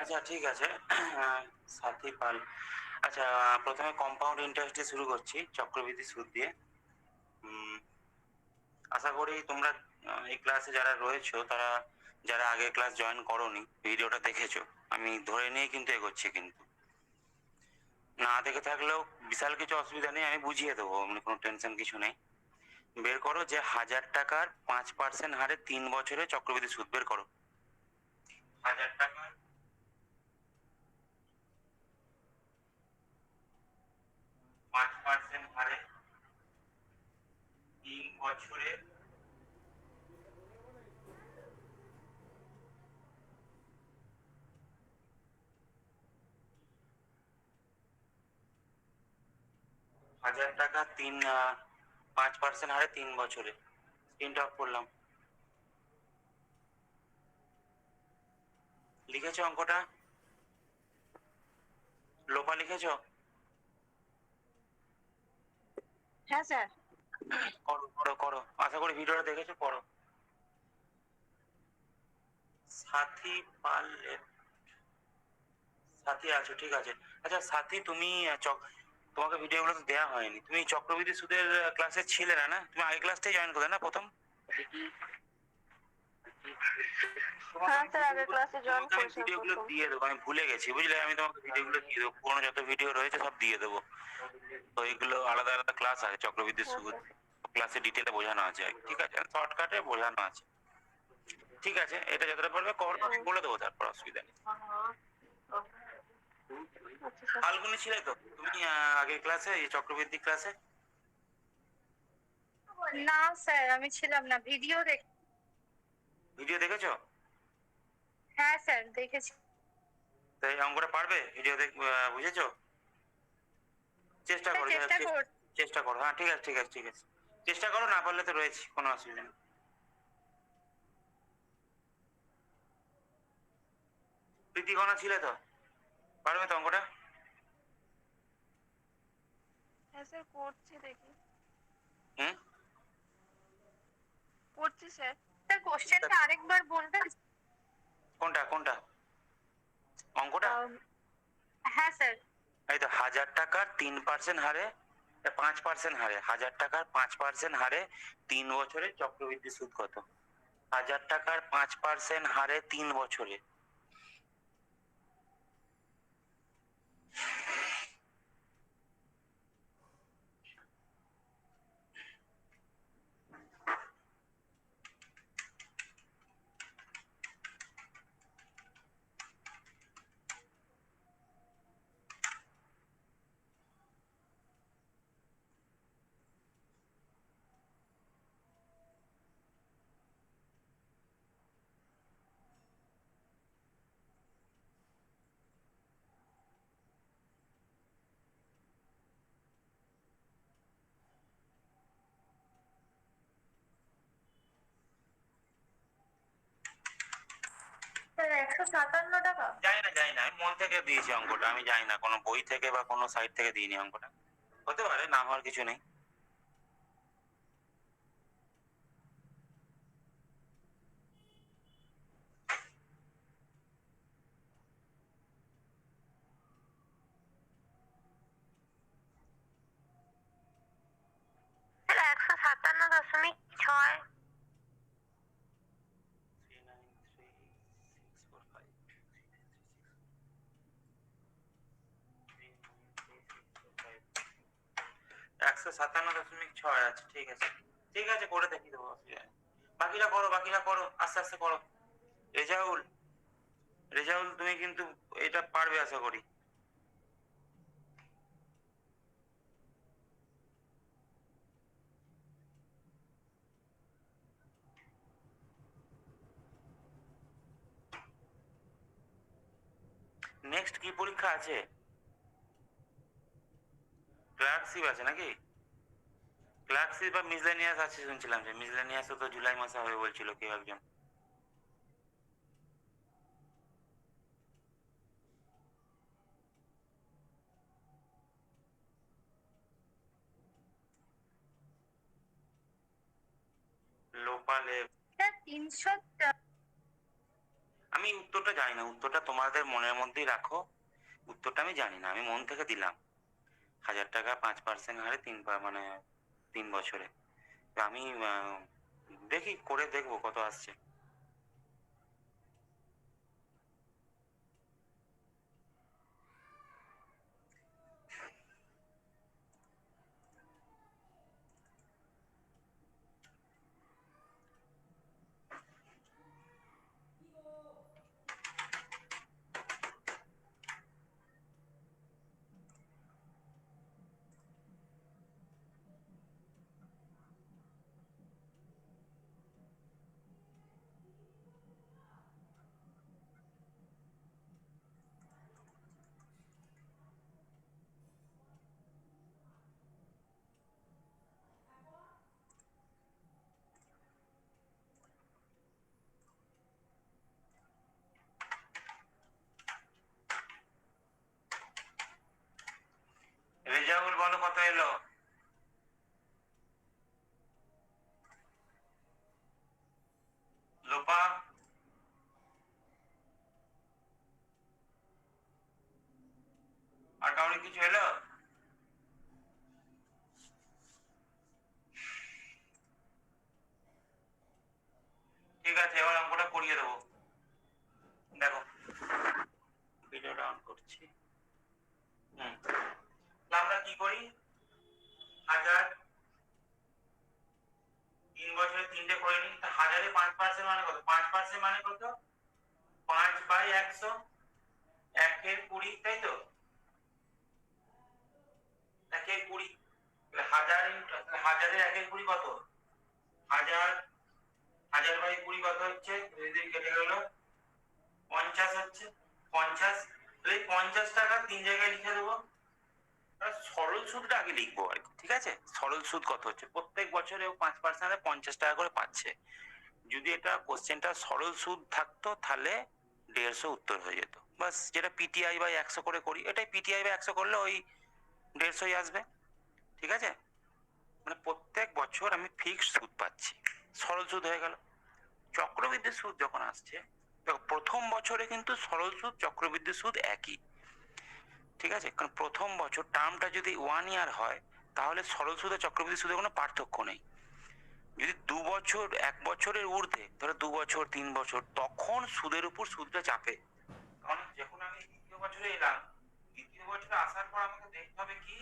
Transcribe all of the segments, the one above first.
আচ্ছা ঠিক আছে। সাথী পাল। আচ্ছা, প্রথমে কম্পাউন্ড ইন্টারেস্ট দিয়ে শুরু করছি, চক্রবৃদ্ধি সুদ দিয়ে। উম, আশা করি তোমরা এই ক্লাসে যারা রয়েছো তারা, যারা আগে ক্লাস জয়েন করোনি, ভিডিওটা দেখেছো। আমি ধরে নিয়ে কিন্তু এগোচ্ছি, কিন্তু না দেখে থাকলেও বিশাল কিছু অসুবিধা নেই, আমি বুঝিয়ে দেবো, মানে কোনো টেনশন কিছু নেই। বের করো যে 1,000 টাকার 5% হারে 3 বছরে চক্রবৃদ্ধি সুদ বের করো। 1,000 টাকার 5% হারে 3 বছরে 1,000 টাকা 5% হারে 3 বছরে। স্ক্রিনটা অফ করলাম। লিখেছো অঙ্কটা? লোপা লিখেছো? হ্যাঁ স্যার। করো করো করো, আশা করি ভিডিওটা দেখেছো, করো। সাথী পাল, সাথী আছো, ঠিক আছে। আচ্ছা সাথী, তুমি তোমাকে ভিডিওগুলো তো দেওয়া হয়নি, তুমি চক্রবৃদ্ধি সুদের ক্লাসে ছিলে না? না, তুমি আগে ক্লাসটাই জয়েন করলে না প্রথম? তোমাকে হ্যাঁ আমি স্যার, আগের ভিডিওগুলো ক্লাসে জয়েন তোমাকে আমি করেছিলাম ভিডিওগুলো প্রথম। দিয়ে দেবো, আমি ভুলে গেছি বুঝলে, আমি তোমাকে ভিডিওগুলো দিয়ে দেবো, পুরোনো যত ভিডিও রয়েছে সব দিয়ে দেবো। তো এগুলো আলাদা আলাদা ক্লাস আছে, চক্রবৃদ্ধি হ্যাঁ সুদ স্যার। ক্লাসে ডিটেলে বোঝানো আছে, ঠিক আছে, শর্টকাটে বোঝানো আছে। ঠিক আছে, এটা যতটা পারবে করো, আমি বলে দেবো, তারপর অসুবিধা নেই। আচ্ছা স্যার। ফাল্গুনি ছিলে তো তুমি আগের ক্লাসে, এই চক্রবৃদ্ধি ক্লাসে? না স্যার, আমি ছিলাম না, ভিডিও দেখ। ভিডিও দেখেছো? হ্যাঁ স্যার, দেখেছি। তাই অঙ্কটা পারবে? ভিডিও দেখ, বুঝেছো? চেষ্টা স্যার করো, চেষ্টা কর। চেষ্টা করো, হ্যাঁ ঠিক আছে ঠিক আছে ঠিক আছে। চেষ্টা করো, না পারলে তো রয়েছি, কোনো অসুবিধা নেই। প্রীতিগণা ছিলে তো, পারবে তো অঙ্কটা? হ্যাঁ স্যার, করছি, দেখি। হুম। করছি স্যার। স্যার কোশ্চেনটা আরেকবার বলবেন? কোনটা কোনটা? অঙ্কটা? আম, হ্যাঁ স্যার। এই তো, 1,000 টাকার 3% হারে, 5% হারে, 1,000 টাকার 5% হারে 3 বছরে চক্রবৃদ্ধি সুদ কত? 1,000 টাকার 5% হারে 3 বছরে। স্যার 157 টাকা। জানি না, আমি মন থেকে দিয়েছি অঙ্কটা, আমি জানি না কোনো বই থেকে বা কোনো সাইট থেকে দিইনি অঙ্কটা। হতে পারে, না হওয়ার কিছু নেই। স্যার 157.6। 157.6 আছে, ঠিক আছে ঠিক আছে, করে দেখি দেবো, অসুবিধা নেই। বাকিটা করো, বাকিটা করো, আস্তে আস্তে করো। রেজাউল, রেজাউল তুমি কিন্তু এটা পারবে আশা করি। নেক্সট কি পরীক্ষা আছে? ক্লার্কশিপ আছে নাকি? ক্লার্কশিপ বা মিসলেনিয়াস আছে শুনছিলাম, যে মিসলেনিয়াসও তো জুলাই মাসে হবে বলছিল কেউ একজন। লোপালে। স্যার 300। আমি উত্তরটা জানি না, উত্তরটা তোমাদের মনের মধ্যেই রাখো। উত্তরটা আমি জানি না, আমি মন থেকে দিলাম 1,000 টাকা 5% হারে মানে 3 বছরে। তো আমি দেখি, করে দেখবো কত আসছে। রেজাউল বলো কত এলো? লোপা? আর কাউরে কিছু এলো? ঠিক আছে, এবার অঙ্কটা করিয়ে দেবো। দেখো, ভিডিওটা অন করছি। আমরা কি করি? 1,000, 3 বছরে 3টে করে নিই। 1,000-এ 5% মানে কত? 5% মানে কত? 5/100, 1/20, তাই তো? 1/20, 1000 1000-এর 1/20 কত? 1000, 1000/20 কত হচ্ছে? 2 কেটে গেল, 50 হচ্ছে। 50, তাহলে 50 টাকা 3 জায়গায় লিখে দেবো। সরল সুদটা আগে লিখবো আর কি, ঠিক আছে? সরল সুদ কত হচ্ছে? প্রত্যেক বছরে ও 5% 50 টাকা করে পাচ্ছে। যদি এটা কোশ্চেনটা সরল সুদ থাকতো তাহলে 150 উত্তর হয়ে যেত। বাস, যেটা PTI/100 করে করি, এটাই PTI/100 করলে ওই 150 আসবে। ঠিক আছে? মানে প্রত্যেক বছর আমি ফিক্সড সুদ পাচ্ছি, সরল সুদ হয়ে গেল। চক্রবৃদ্ধি সুদ যখন আসছে, দেখো প্রথম বছরে কিন্তু সরল সুদ চক্রবৃদ্ধি সুদ একই, ঠিক আছে? কারণ প্রথম বছর টার্মটা যদি 1 ইয়ার হয় তাহলে সরল সুদ আর চক্রবৃদ্ধি সুদের কোনো পার্থক্য নেই। যদি 2 বছর, 1 বছরের ঊর্ধ্বে, ধরো 2 বছর 3 বছর, তখন সুদের উপর সুদটা চাপে। কারণ যখন আমি দ্বিতীয় বছরে এলাম, দ্বিতীয় বছরে আসার পর আমাকে দেখতে হবে কি,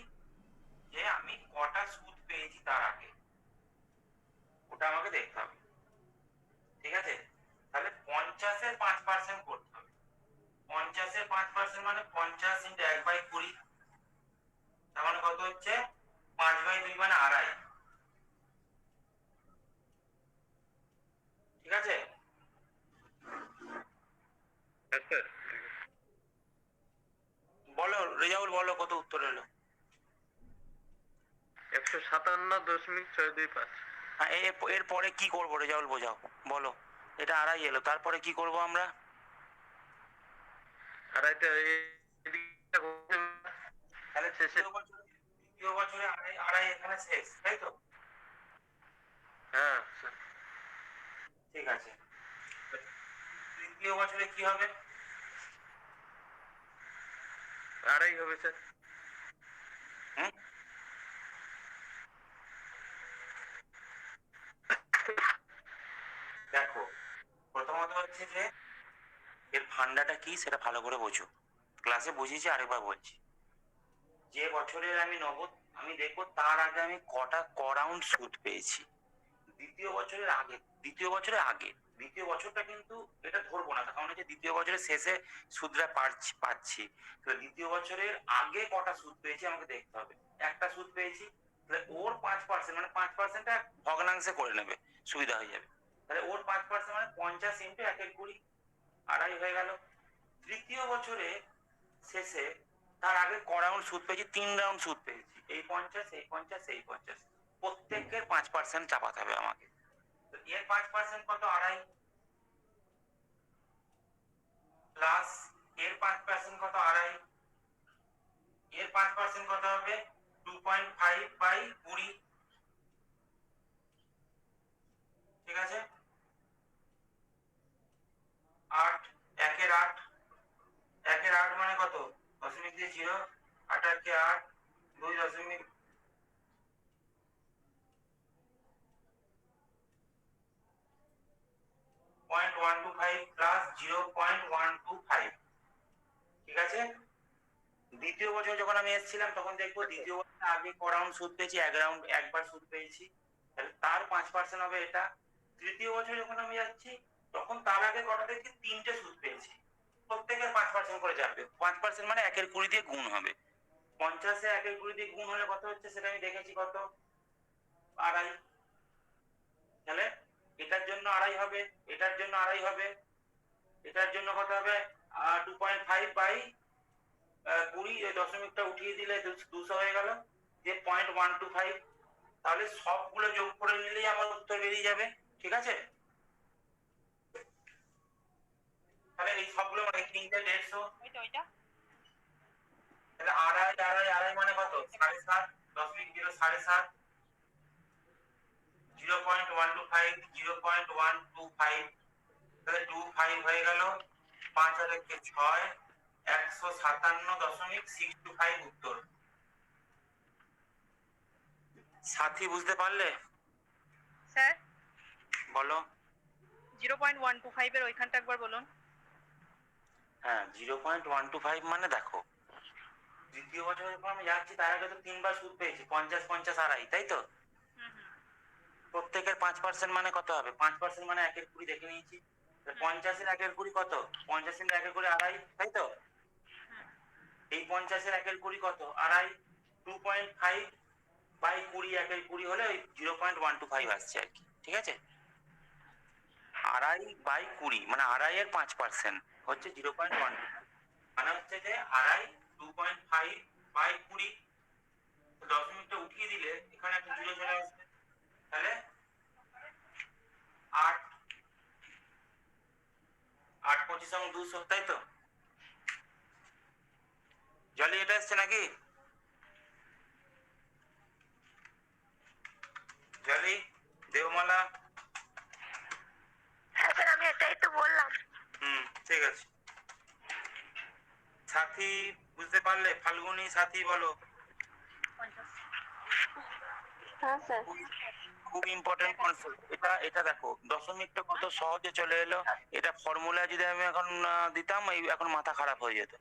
যে আমি কটা সুদ পেয়েছি তার আগে, ওটা আমাকে দেখতে হবে। ঠিক আছে? তাহলে 50-এর 5% করতে হবে। 50-এর 5% মানে 50 × 1/20, তার মানে কত হচ্ছে? 5/2 মানে 2.5। ঠিক আছে? বলো রেজাউল, বলো কত উত্তর এলো? 157.625। হ্যাঁ, এর পরে কি করবো রেজাউল, বোঝাও, বলো। এটা 2.5 এলো, তারপরে কি করব আমরা? আর এটা তাহলে শেষে, দ্বিতীয় বছরে 2.5 এখানে শেষ, তাই তো? হ্যাঁ ঠিক আছে, তৃতীয় বছরে কি হবে? 2.5 হবে স্যার। হুম, দেখো, প্রথমত হচ্ছে যে এর ফান্ডাটা কি সেটা ভালো করে বোঝো। ক্লাসে বুঝিয়েছি, আরেকবার বলছি। যে বছরের আমি নেব, আমি দেখবো তার আগে আমি কটা রাউন্ড সুদ পেয়েছি। দ্বিতীয় বছরের আগে, দ্বিতীয় বছরের আগে, দ্বিতীয় বছরটা কিন্তু এটা ধরবো না, কারণ হচ্ছে দ্বিতীয় বছরের শেষে সুদটা পাচ্ছি। তো দ্বিতীয় বছরের আগে কটা সুদ পেয়েছি আমাকে দেখতে হবে। একটা সুদ পেয়েছি, তাহলে ওর 5% মানে 5%টা ভগ্নাংশে করে নেবে, সুবিধা হয়ে যাবে। তাহলে ওর 5% মানে 50 × 1/20, 2.5 হয়ে গেল। তৃতীয় বছরে শেষে তার আগে ক রাউন্ড সুদ পেয়েছি? 3 রাউন্ড সুদ পেয়েছি, এই 50, এই 50, এই 50, প্রত্যেকের 5% চাপাতে হবে আমাকে। তো এর 5% কত? 2.5, প্লাস এর 5% কত? 2.5, এর 5% কত হবে? 2.5/20। ঠিক আছে? 8, দশমিক point one two five plus 0.125, ঠিক আছে। দ্বিতীয় বছর যখন আমি এসেছিলাম তখন দেখবো দ্বিতীয় বছর আগে ক রাউন্ড সুদ পেয়েছি, এক রাউন্ড একবার সুদ পেয়েছি, তাহলে তার 5% হবে এটা। তৃতীয় বছর যখন আমি যাচ্ছি তখন তার আগে কটা দেখছি, 3টে সুদ পেয়েছি, প্রত্যেকের 5% করে যাবে। 5% মানে 1/20 দিয়ে গুণ হবে। 50-এ 1/20 দিয়ে গুণ হলে কত হচ্ছে সেটা আমি দেখেছি, কত, 2.5। তাহলে এটার জন্য 2.5 হবে, এটার জন্য 2.5 হবে, এটার জন্য কত হবে, 2.5 বাই 20, ওই দশমিকটা উঠিয়ে দিলে 200 হয়ে গেল, যে 0.125। তাহলে সবগুলো যোগ করে নিলেই আমার উত্তর বেরিয়ে যাবে, ঠিক আছে। তাহলে এই সবগুলো মানে 3টে 150, তাহলে আড়াই আড়াই আড়াই মানে কত, 7.5, 0.7, 0.125, 0.125, তাহলে 25 হয়ে গেল, 5 আর 1 6, 157.625 উত্তর। সাথী বুঝতে পারলে? স্যার বলো। 0.125 এর ওইখানটা একবার বলুন। হ্যাঁ, 0.125 মানে দেখো, দ্বিতীয় বছর যখন আমি যাচ্ছি তার আগে তো 3বার সুদ পেয়েছি, 50 50 2.5, তাই তো। প্রত্যেকের 5% মানে কত হবে, 5% মানে 1/20 দেখে নিয়েছি। 50-এর 1/20 কত, 50-এর 1/20 2.5, তাই তো। এই 50-এর 1/20 কত, 2.5, 2.5 বাই 20, 1/20 হলে ওই 0.125 আসছে আর কি, ঠিক আছে। 2.5 বাই 20 মানে 2.5-এর 5% হচ্ছে 0.1, মানে হচ্ছে যে 2.5, 2.5 বাই 20, দশমিকটা উঠিয়ে দিলে এখানে একটা 0 চলে আসবে, তাহলে 8 8 25 200, তাই তো। জলি এটা এসছে নাকি, জলি, দেবমালা? হ্যাঁ স্যার, আমি এটাই তো বললাম। ঠিক আছে। সাথী বুঝতে পারলে? ফাল্গুনি, সাথী বলো। হ্যাঁ স্যার। খুব ইম্পর্টেন্ট কনসেপ্ট এটা। এটা দেখো দশমিকটা কত সহজে চলে এলো। এটা ফর্মুলা যদি আমি এখন দিতাম, এই এখন মাথা খারাপ হয়ে যেত।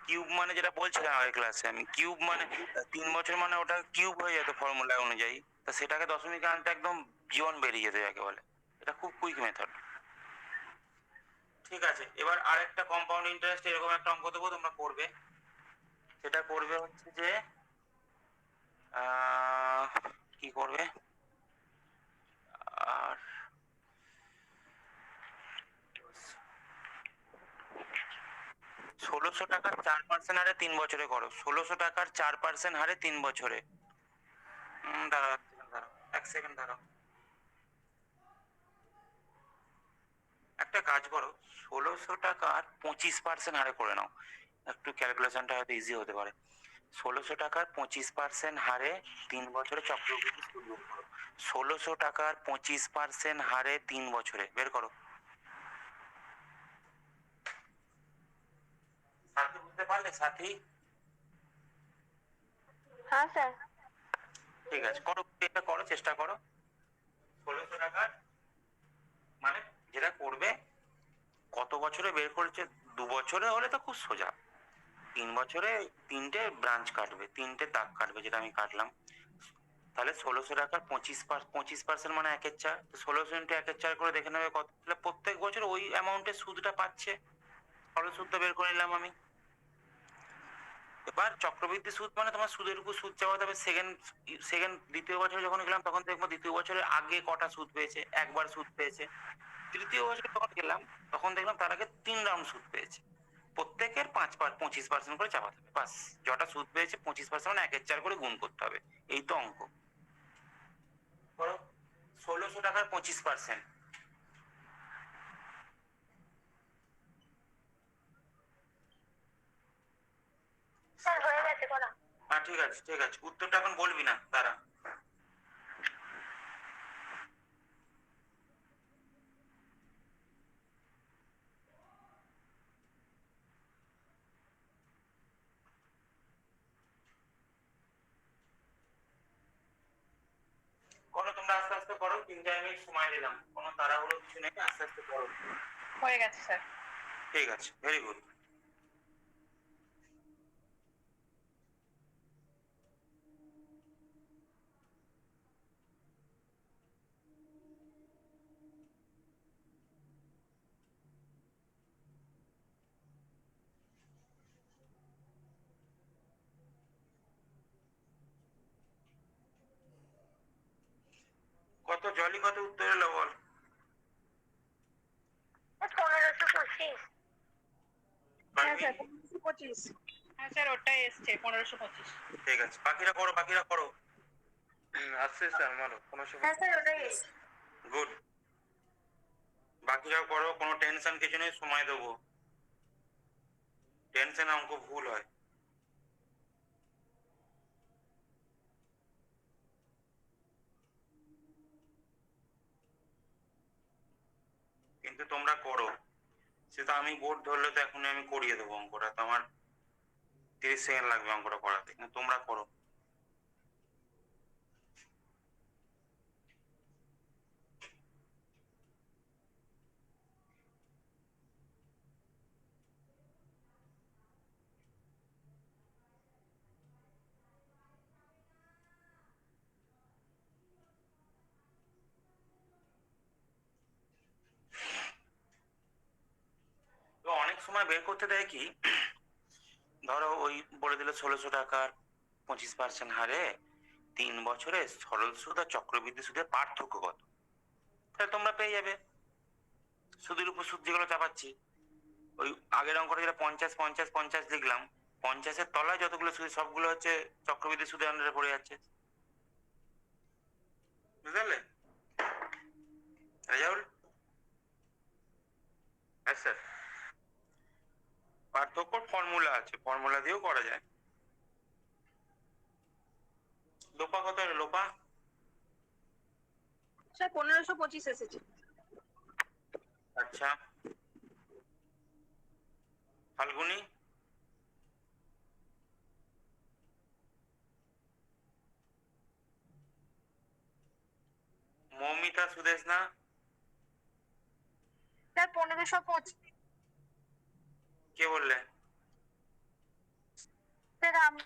কিউব মানে যেটা বলছিলাম আগের ক্লাসে আমি, কিউব মানে 3 বছর মানে ওটা কিউব হয়ে যেত ফর্মুলা অনুযায়ী, তা সেটাকে দশমিকে আনতে একদম জীবন বেরিয়ে যেত যাকে বলে। এটা খুব কুইক মেথড। ঠিক আছে, এবার আরেকটা কম্পাউন্ড ইন্টারেস্ট এরকম একটা অঙ্ক দেবো, তোমরা করবে। সেটা করবে হচ্ছে যে কি করবে, আর 1600 টাকার 4% হারে 3 বছরে করো। 1600 টাকার 4% হারে 3 বছরে। দাঁড়াও এক সেকেন্ড দাঁড়াও। একটা কাজ করো, 1600 টাকার 25% হারে করে নাও, একটু ক্যালকুলেশনটা হয়তো ইজি হতে পারে। 1600 টাকার 25% হারে 3 বছরে চক্রবৃদ্ধি সুদ বের করো। 1600 টাকার 25% হারে 3 বছরে বের করো। সাথী বুঝতে পারলে? সাথী? হ্যাঁ স্যার। ঠিক আছে, করো, এটা করো, চেষ্টা করো। 1600 টাকার মানে যেটা করবে, কত বছরে বের করেছে, 2 বছরে হলে তো খুব সোজা। 3 বছরে 3টে ব্রাঞ্চ কাটবে, 3টে দাগ কাটবে, যেটা আমি কাটলাম। তাহলে 1600 টাকার 25% মানে 1/4, 1600 ইন্টু 1/4 করে দেখে নেবে কত, তাহলে প্রত্যেক বছর ওই অ্যামাউন্টের সুদটা পাচ্ছে। সরল সুদটা বের করে নিলাম আমি। এবার চক্রবৃদ্ধি সুদ মানে তোমার সুদের উপর সুদ চাওয়া হবে। সেকেন্ড সেকেন্ড দ্বিতীয় বছরে যখন গেলাম তখন দেখবো দ্বিতীয় বছরের আগে কটা সুদ পেয়েছে, একবার সুদ পেয়েছে। তৃতীয় বছরে যখন গেলাম তখন দেখলাম তার আগে 3 রাউন্ড সুদ পেয়েছে। প্রত্যেকের 25% করে চাপাতে হবে, বাস। যটা সুদ পেয়েছে 25% মানে 1/4 করে গুণ করতে হবে, এই তো অঙ্ক। করো, 1600 টাকার 25%। স্যার হয়ে গেছে করা। হ্যাঁ ঠিক আছে, ঠিক আছে, উত্তরটা এখন বলবি না, দাঁড়া। আস্তে করো, 3-4 মিনিট সময় দিলাম, কোনো তাড়াহুড়ো কিছু নেই, আস্তে আস্তে করো। হয়ে গেছে স্যার। ঠিক আছে, ভেরি গুড। কত জলই কত উত্তর এলো বল? 1525। হ্যাঁ পারবি? স্যার 1525। হ্যাঁ স্যার ওটাই এসছে 1525। ঠিক আছে, বাকিরা করো, বাকিরা করো। আসছে স্যার আমারও কোনো সময়। হ্যাঁ স্যার ওটাই এসছে। গুড। বাকিরাও করো, কোনো টেনশন কিছু নেই, সময় দেবো। টেনশনে অঙ্ক ভুল হয়। কিন্তু তোমরা করো, সেটা আমি বোর্ড ধরলে তো এখনই আমি করিয়ে দেবো অঙ্কটা, তো আমার 30 সেকেন্ড লাগবে অঙ্কটা করাতে, কিন্তু তোমরা করো। তো অনেক সময় বের করতে দেয় কি, ধরো ওই বলে দিল 1600 টাকার 25% হারে 3 বছরে সরল সুদ আর চক্রবৃদ্ধি সুদের পার্থক্য কত, তাহলে তোমরা পেয়ে যাবে। সুদের উপর সুদ যেগুলো চাপাচ্ছি, ওই আগের অঙ্কটা যেটা 50 50 50 লিখলাম, 50-এর তলায় যতগুলো সুদ সবগুলো হচ্ছে চক্রবৃদ্ধি সুদের আন্ডারে পড়ে যাচ্ছে। বুঝতে পারলে রেজাউল? হ্যাঁ স্যার। পার্থক্য ফর্মুলা আছে, ফর্মুলা দিয়েও করা যায়। লোপা কত হলো লোপা? স্যার 1525 এসেছে। আচ্ছা, ফাল্গুনি? মৌমিতা, সুদেশ না? স্যার 1525। কে বললে? স্যার আমি।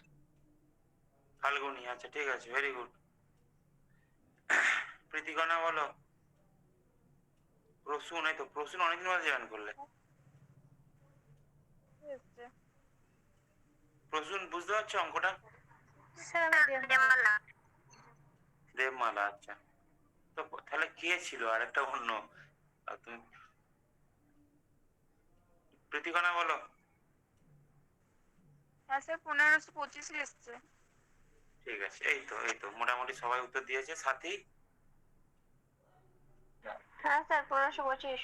ফাল্গুনি, আচ্ছা ঠিক আছে, ভেরি গুড। প্রীতিকণা বলো। প্রসূন, এই তো প্রসূন অনেকদিন বাদে জয়েন করলে। প্রসূন বুঝতে পারছো অঙ্কটা? স্যার আমি দেবমালা। দেবমালা, আচ্ছা। তো তাহলে কে ছিল আরেকটা অন্য? তুমি প্রীতিকণা বলো। হ্যাঁ স্যার 1525 এসেছে। ঠিক আছে, এই তো মোটামুটি সবাই উত্তর দিয়েছে। সাথী? হ্যাঁ স্যার 1525।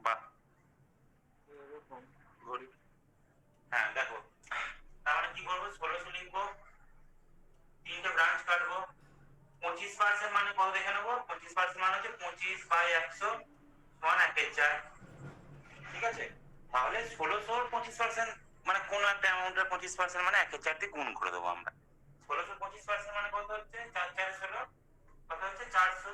বাহ, ঘড়ি। হ্যাঁ দেখো, তাহলে কি করবো, 1600 লিখবো, 3টে ব্রাঞ্চ কাটবো, 25% মানে কত দেখে নেবো, 25% মানে হচ্ছে 25/100 সমান 1/4। ঠিক আছে, তাহলে 1600 25% মানে কোন একটা অ্যামাউন্টের 25% মানে 1/4 দিয়ে গুণ করে দেবো আমরা। 1600 25% মানে কত হচ্ছে, 4×4=16, কত হচ্ছে 400।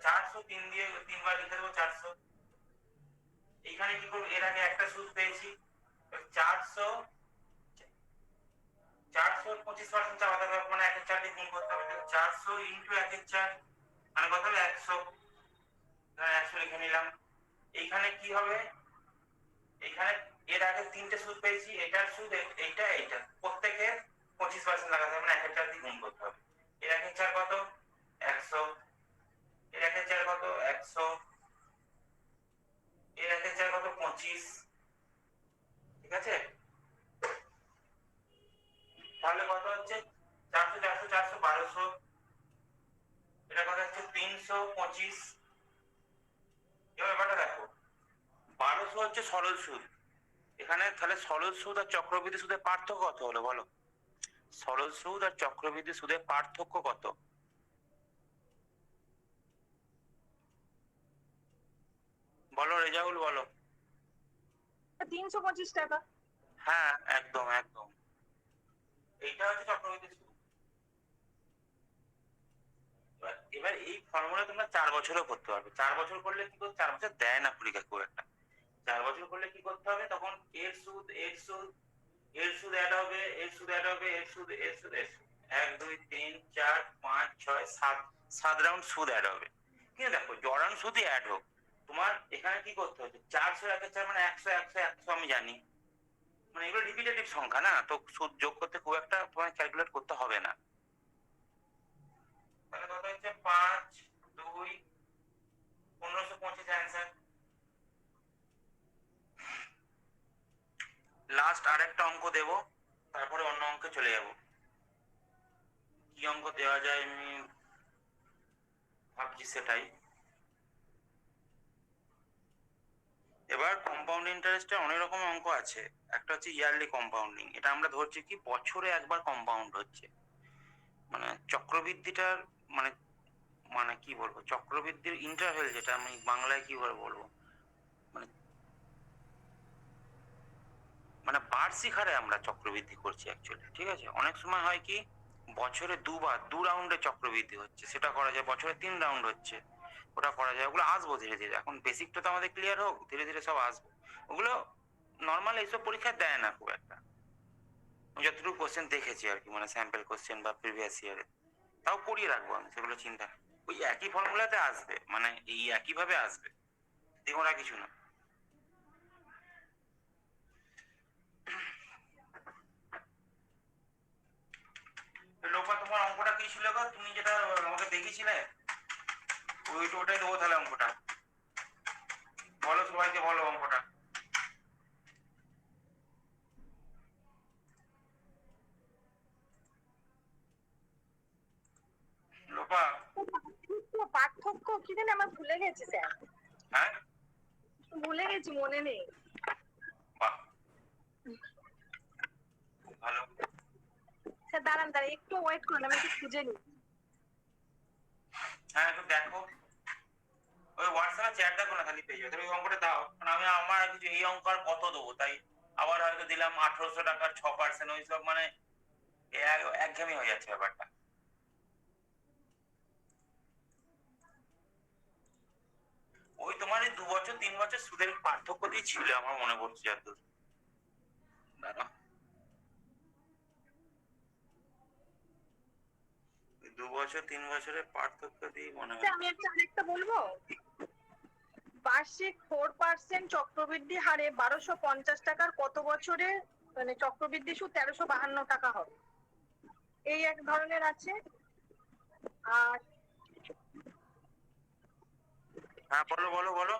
400 দিয়ে 3 বার লিখে দেবো 400। এইখানে কি করবো, এর আগে একটা সুদ পেয়েছি, 400 400 25% চাপাতে হবে, মানে 1/4 দিয়ে গুণ করতে হবে, 400 ইন্টু 1/4 মানে কত হবে 100। 100 লিখে নিলাম। এইখানে কি হবে, এখানে এর আগে 3টে সুদ পেয়েছি, এটার সুদ এইটা এইটা প্রত্যেকের 25% লাগাতে হবে, মানে 1/4 দিয়ে গুণ করতে হবে। এর 1/4 কত 100, এর 1/4 কত 100, এর 1/4 কত 25। ঠিক আছে, তাহলে কত হচ্ছে 400 400 400 1200, এটা কত হচ্ছে 325। এবার ব্যাপারটা দেখো, 1200 হচ্ছে সরল সুদ, এখানে তাহলে সরল সুদ আর চক্রবৃদ্ধি সুদের পার্থক্য কত হলো বলো? সরল সুদ আর চক্রবৃদ্ধি সুদের পার্থক্য কত বলো রেজাউল বলো। 325 টাকা। হ্যাঁ একদম একদম, এইটা হচ্ছে চক্রবৃদ্ধি সুদ। এবার এই ফর্মুলা তোমরা 4 বছরও করতে পারবে। 4 বছর করলে কি করতে, 4 বছর দেয় না পরীক্ষা খুব একটা। 4 বছর করলে কি করতে হবে, তখন এর সুদ এর সুদ এর সুদ অ্যাড হবে, এর সুদ অ্যাড হবে, এর সুদ এর সুদ এর সুদ 1 2 3 4 5 6 7 রাউন্ড সুদ অ্যাড হবে। কিন্তু দেখো জড়ান সুদই অ্যাড হোক, তোমার এখানে কি করতে হচ্ছে, 400 1 4 মানে 100 100 100 আমি জানি, মানে এগুলো রিপিটেটিভ সংখ্যা না, তো সুদ যোগ করতে খুব একটা তোমায় ক্যালকুলেট করতে হবে না। তাহলে কত হচ্ছে 5 2 1525 অ্যান্সার। লাস্ট আরেকটা অঙ্ক দেব, তারপরে অন্য অঙ্কে চলে যাব। কি অঙ্ক দেওয়া যায় আমি ভাবছি সেটাই। এবার কম্পাউন্ড ইন্টারেস্টে অনেক রকম অঙ্ক আছে। একটা হচ্ছে ইয়ারলি কম্পাউন্ডিং, এটা আমরা ধরছি কি বছরে একবার কম্পাউন্ড হচ্ছে, মানে চক্রবৃদ্ধিটার মানে মানে কি বলবো, চক্রবৃদ্ধির ইন্টারভেল, যেটা আমি বাংলায় কি করে বলবো, মানে মানে বার্ষিক হারে আমরা চক্রবৃদ্ধি করছি অ্যাকচুয়ালি, ঠিক আছে। অনেক সময় হয় কি বছরে দুবার 2 রাউন্ডে চক্রবৃদ্ধি হচ্ছে, সেটা করা যায়, বছরে 3 রাউন্ড হচ্ছে, ওটা করা যায়। ওগুলো আসবো ধীরে ধীরে, এখন বেসিকটা তো আমাদের ক্লিয়ার হোক, ধীরে ধীরে সব আসবো। ওগুলো নর্মাল এইসব পরীক্ষা দেয় না খুব একটা, যতটুকু কোশ্চেন দেখেছি আর কি, মানে স্যাম্পল কোশ্চেন বা প্রিভিয়াস ইয়ারে, তাও করিয়ে রাখবো আমি, সেগুলো চিন্তা নেই। ওই একই ফর্মুলাতে আসবে, মানে এই একই ভাবে আসবে, দেখোরা কিছু না। লোপা তোমার অঙ্কটা কি ছিল গো, তুমি যেটা আমাকে দেখিয়েছিলে, ওইটাই দেবো তাহলে অঙ্কটা। বলো সবাইকে, বলো অঙ্কটা। লোপা। পার্থক্য কি জানি আমার ভুলে গেছি স্যার, হ্যাঁ ভুলে গেছি, মনে নেই। বাহ, খুব ভালো। স্যার দাঁড়ান দাঁড়ান, একটু ওয়েট করুন, আমি একটু খুঁজে নিই। হ্যাঁ একটু দেখো, ওই হোয়াটসঅ্যাপে চ্যাট দেখো না, খালি পেয়ে যাবে। তুমি ওই অঙ্কটা দাও, মানে আমি আমার কিছু এই অঙ্ক আর কত দেবো, তাই আবার হয়তো দিলাম 1800 টাকার 6%, ওইসব মানে একঘেয়েমি হয়ে যাচ্ছে ব্যাপারটা। ওই তোমার এই 2 বছর 3 বছর সুদের পার্থক্য দিয়ে ছিল আমার মনে পড়ছে যতদূর। দাঁড়াও, 2 বছর 3 বছরের পার্থক্য দিয়ে মনে হয়। স্যার আমি একটা আরেকটা বলবো, বার্ষিক 4% চক্রবৃদ্ধি হারে 1250 টাকার কত বছরে মানে চক্রবৃদ্ধি সুদ 1352 টাকা হবে, এই এক ধরনের আছে। আর হ্যাঁ বলো বলো বলো।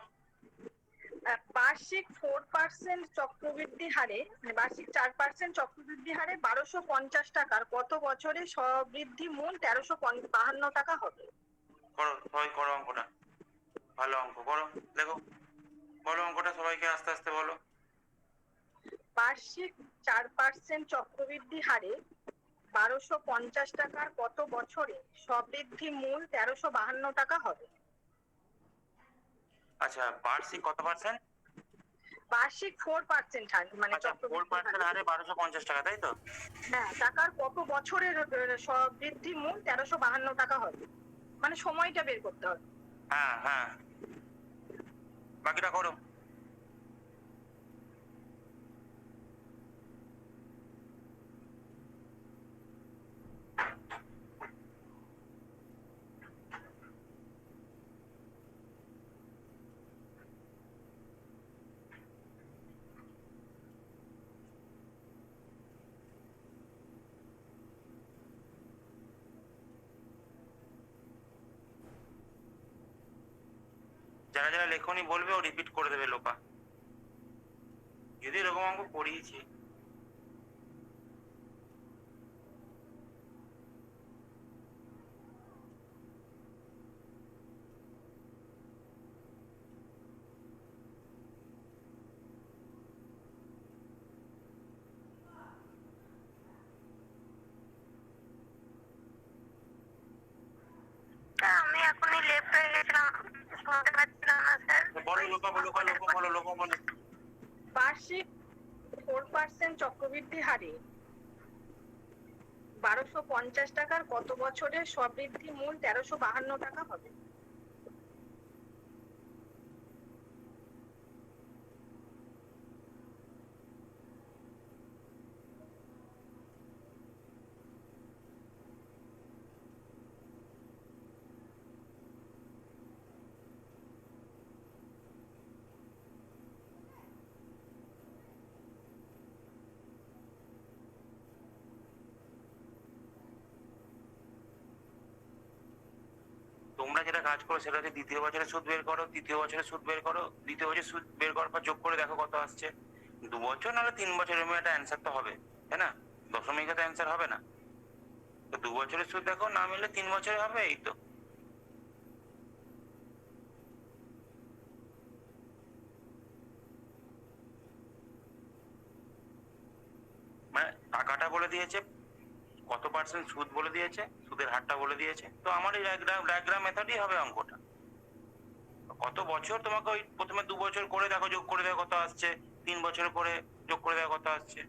বার্ষিক 4% চক্রবৃদ্ধি হারে মানে বার্ষিক 4% চক্রবৃদ্ধি হারে 1250 টাকার কত বছরে সবৃদ্ধি মূল 1352 টাকা হবে। করো সবাই, করো অঙ্কটা, ভালো অঙ্ক করো, দেখো বলো অঙ্কটা সবাইকে আস্তে আস্তে বলো। বার্ষিক 4% চক্রবৃদ্ধি হারে 1250 টাকার কত বছরে সবৃদ্ধি মূল 1352 টাকা হবে। আচ্ছা বার্ষিক কত পার্সেন্ট? বার্ষিক 4% হার মানে আচ্ছা 4% হারে 1250 টাকা, তাই তো? হ্যাঁ, টাকার কত বছরের সবৃদ্ধি মূল 1352 টাকা হবে, মানে সময়টা বের করতে হবে। হ্যাঁ হ্যাঁ, বাকিটা করো। যারা যারা লেখনি বলবে, ও রিপিট করে দেবে লোপা, যদি এরকম অঙ্ক করিয়েছি। আমি এখনই লেফট হয়ে গেছিলাম, শুনতে পাচ্ছিলাম না স্যার। বলো লোপা, বলো লোপা, বলো লোপা, বলো। বার্ষিক 4% চক্রবৃদ্ধি হারে 1250 টাকার কত বছরে সবৃদ্ধি মূল 1352 টাকা হবে? তোমরা যেটা কাজ করো সেটা হচ্ছে দ্বিতীয় বছরে সুদ বের করো, তৃতীয় বছরে সুদ বের করো, দ্বিতীয় বছর সুদ বের করার পর যোগ করে দেখো কত আসছে। 2 বছর নাহলে 3 বছর এমনি একটা অ্যান্সার তো হবে, তাই না? দশমিকে তো অ্যান্সার হবে না। তো 2 বছরের সুদ দেখো, না মিললে 3 বছরে হবে, এই তো। মানে টাকাটা বলে দিয়েছে, কত পার্সেন্ট সুদ বলে দিয়েছে, সুদের হারটা বলে দিয়েছে, তো আমার এই ডায়াগ্রাম মেথডই হবে অঙ্কটা। কত বছর তোমাকে ওই প্রথমে 2 বছর করে দেখো, যোগ করে দেখো কত আসছে, 3 বছর করে যোগ করে দেখো কত আসছে।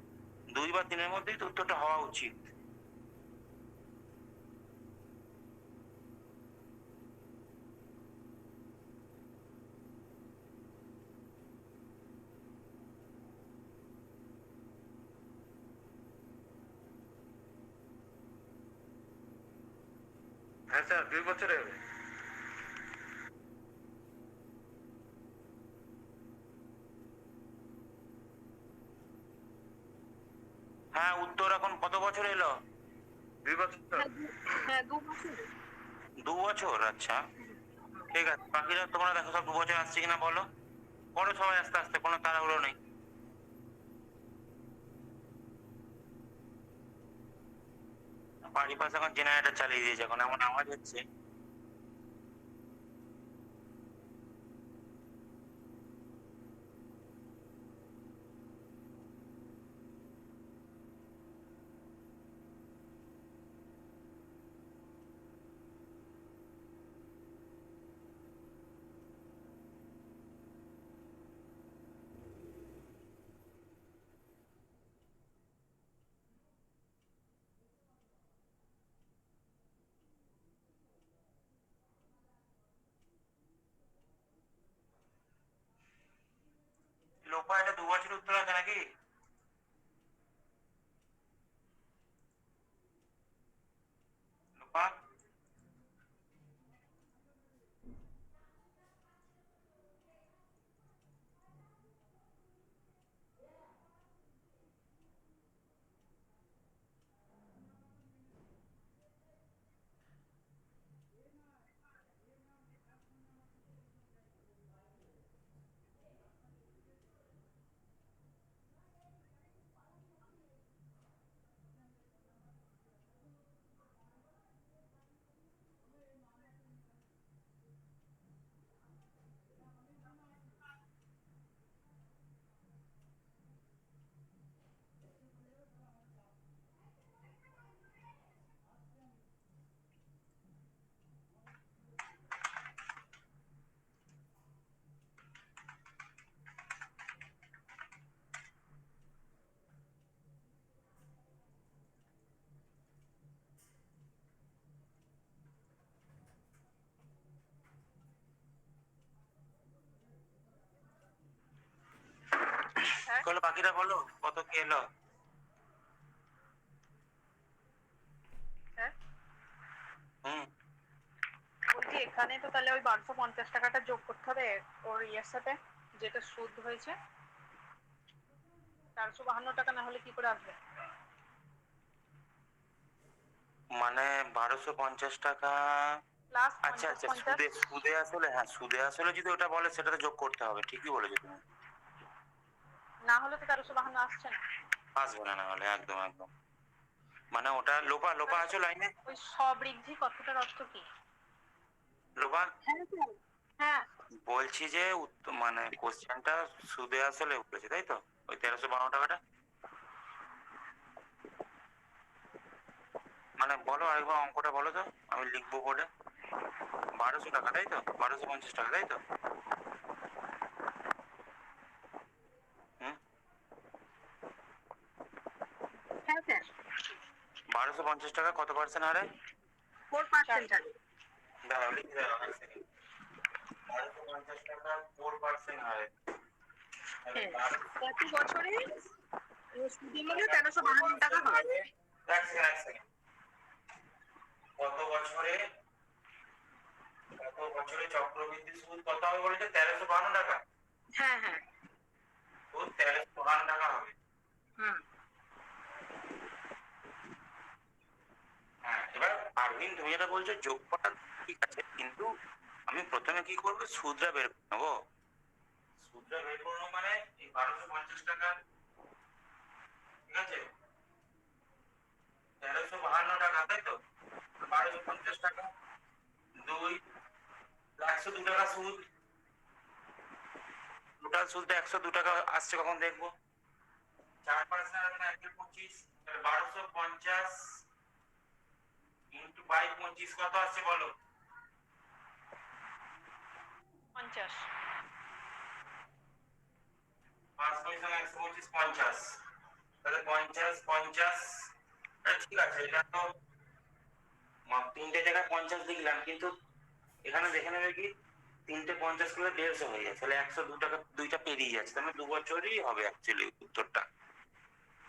2 বা 3-এর মধ্যেই তো উত্তরটা হওয়া উচিত। হ্যাঁ স্যার 2 বছরে হবে। হ্যাঁ, উত্তর এখন কত বছর এলো? 2 বছর। হ্যাঁ 2 বছর। 2 বছর, আচ্ছা ঠিক আছে। বাকিরা তোমরা দেখো সব 2 বছর আসছে কিনা বলো। করো সবাই আস্তে আস্তে, কোনো তাড়াহুড়ো নেই। বাড়ির পাশে এখন জেনারেটর চালিয়ে দিয়েছে, এখন এমন আওয়াজ হচ্ছে। লোপা, এটা 2 বছর উত্তর আছে নাকি? লোপা, বলো বাকিরা, বলো কত কি এলো। স্যার হুম। বলছি এখানে তো তাহলে ওই 1250 টাকাটা যোগ করতে হবে ওর ইয়ের সাথে, যেটা সুদ হয়েছে। 1352 টাকা না হলে কি করে আসবে? মানে 1250 টাকা। প্লাস আচ্ছা পঞ্চাশ আচ্ছা, পঞ্চাশ সুদে সুদে আসলে, হ্যাঁ সুদে আসলে যদি ওটা বলে সেটাতে যোগ করতে হবে, ঠিকই বলেছো তুমি। না হলে তো 1352 আসছে না। আসবে না, না হলে একদম একদম। মানে ওটা লোপা, লোপা আছো লাইনে? ওই সবৃদ্ধি কথাটার অর্থ কি? লোপা, হ্যাঁ স্যার। হ্যাঁ বলছি যে মানে কোশ্চেনটা সুদে আসলে বলেছে, তাই তো? ওই 1352 টাকাটা মানে বলো আরেকবার, অঙ্কটা বলো তো, আমি লিখবো বোর্ডে। 1200 টাকা, তাই তো? 1250 টাকা, তাই তো? হুম। হ্যাঁ স্যার। 1250 টাকা কত পার্সেন্ট হারে? 4% হারে। দাঁড়াও লিখে দাও এক সেকেন্ড। 1250 টাকা 4% হারে। তাহলে হ্যাঁ, প্রতি বছরে সুদের মূল্য 1352 টাকা হবে। এক সেকেন্ড এক সেকেন্ড। কত বছরে চক্রবৃদ্ধি সুদ কত হবে বলেছে? 1352 টাকা। হ্যাঁ হ্যাঁ। সুদ 1352 টাকা হবে। হুম। হ্যাঁ, এবার পারভিন তুমি যেটা বলছো যোগ করা ঠিক আছে, কিন্তু আমি প্রথমে কি করবো? সুদটা বের করে নেবো। সুদটা বের করবো মানে এই 1250 টাকা, ঠিক আছে, 1352 টাকা, তাই তো? 1250 টাকা 2 102 টাকা সুদ। টোটাল সুদটা 102 টাকা আসছে, কখন দেখবো? 4% আছে না 1/25, 1250 ইন্টু বাই 25 কত আসছে বলো? 50। 5 পয়সা 125 50, তাহলে 50 50। ঠিক আছে, এটা তো তিনটে জায়গায় 50 লিখলাম, কিন্তু এখানে দেখে নেবে কি 3টে 50 করে 150 হয়ে যায়, তাহলে 102 টাকা দুইটা পেরিয়ে যাচ্ছে, তাহলে 2 বছরই হবে অ্যাকচুয়ালি উত্তরটা।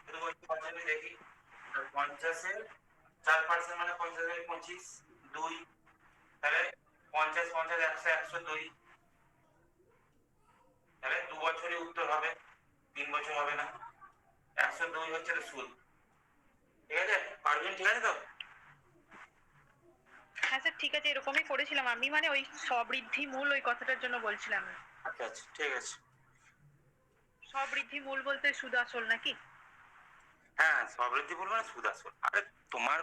2 বছর দেখি। 50-এর 4% মানে 50/25 2, তাহলে 50 50 100 102, তাহলে 2 বছরই উত্তর হবে, 3 বছর হবে না। 102 হচ্ছে সুদ, ঠিক আছে পারবেন? ঠিক আছে তো? হ্যাঁ স্যার ঠিক আছে, এরকমই করেছিলাম আমি, মানে ওই স্ববৃদ্ধি মূল ওই কথাটার জন্য বলছিলাম। আচ্ছা আচ্ছা ঠিক আছে। স্ববৃদ্ধি মূল বলতে সুদ আসল নাকি? হ্যাঁ, সবৃদ্ধি বলবো না সুদ আসল। আরে তোমার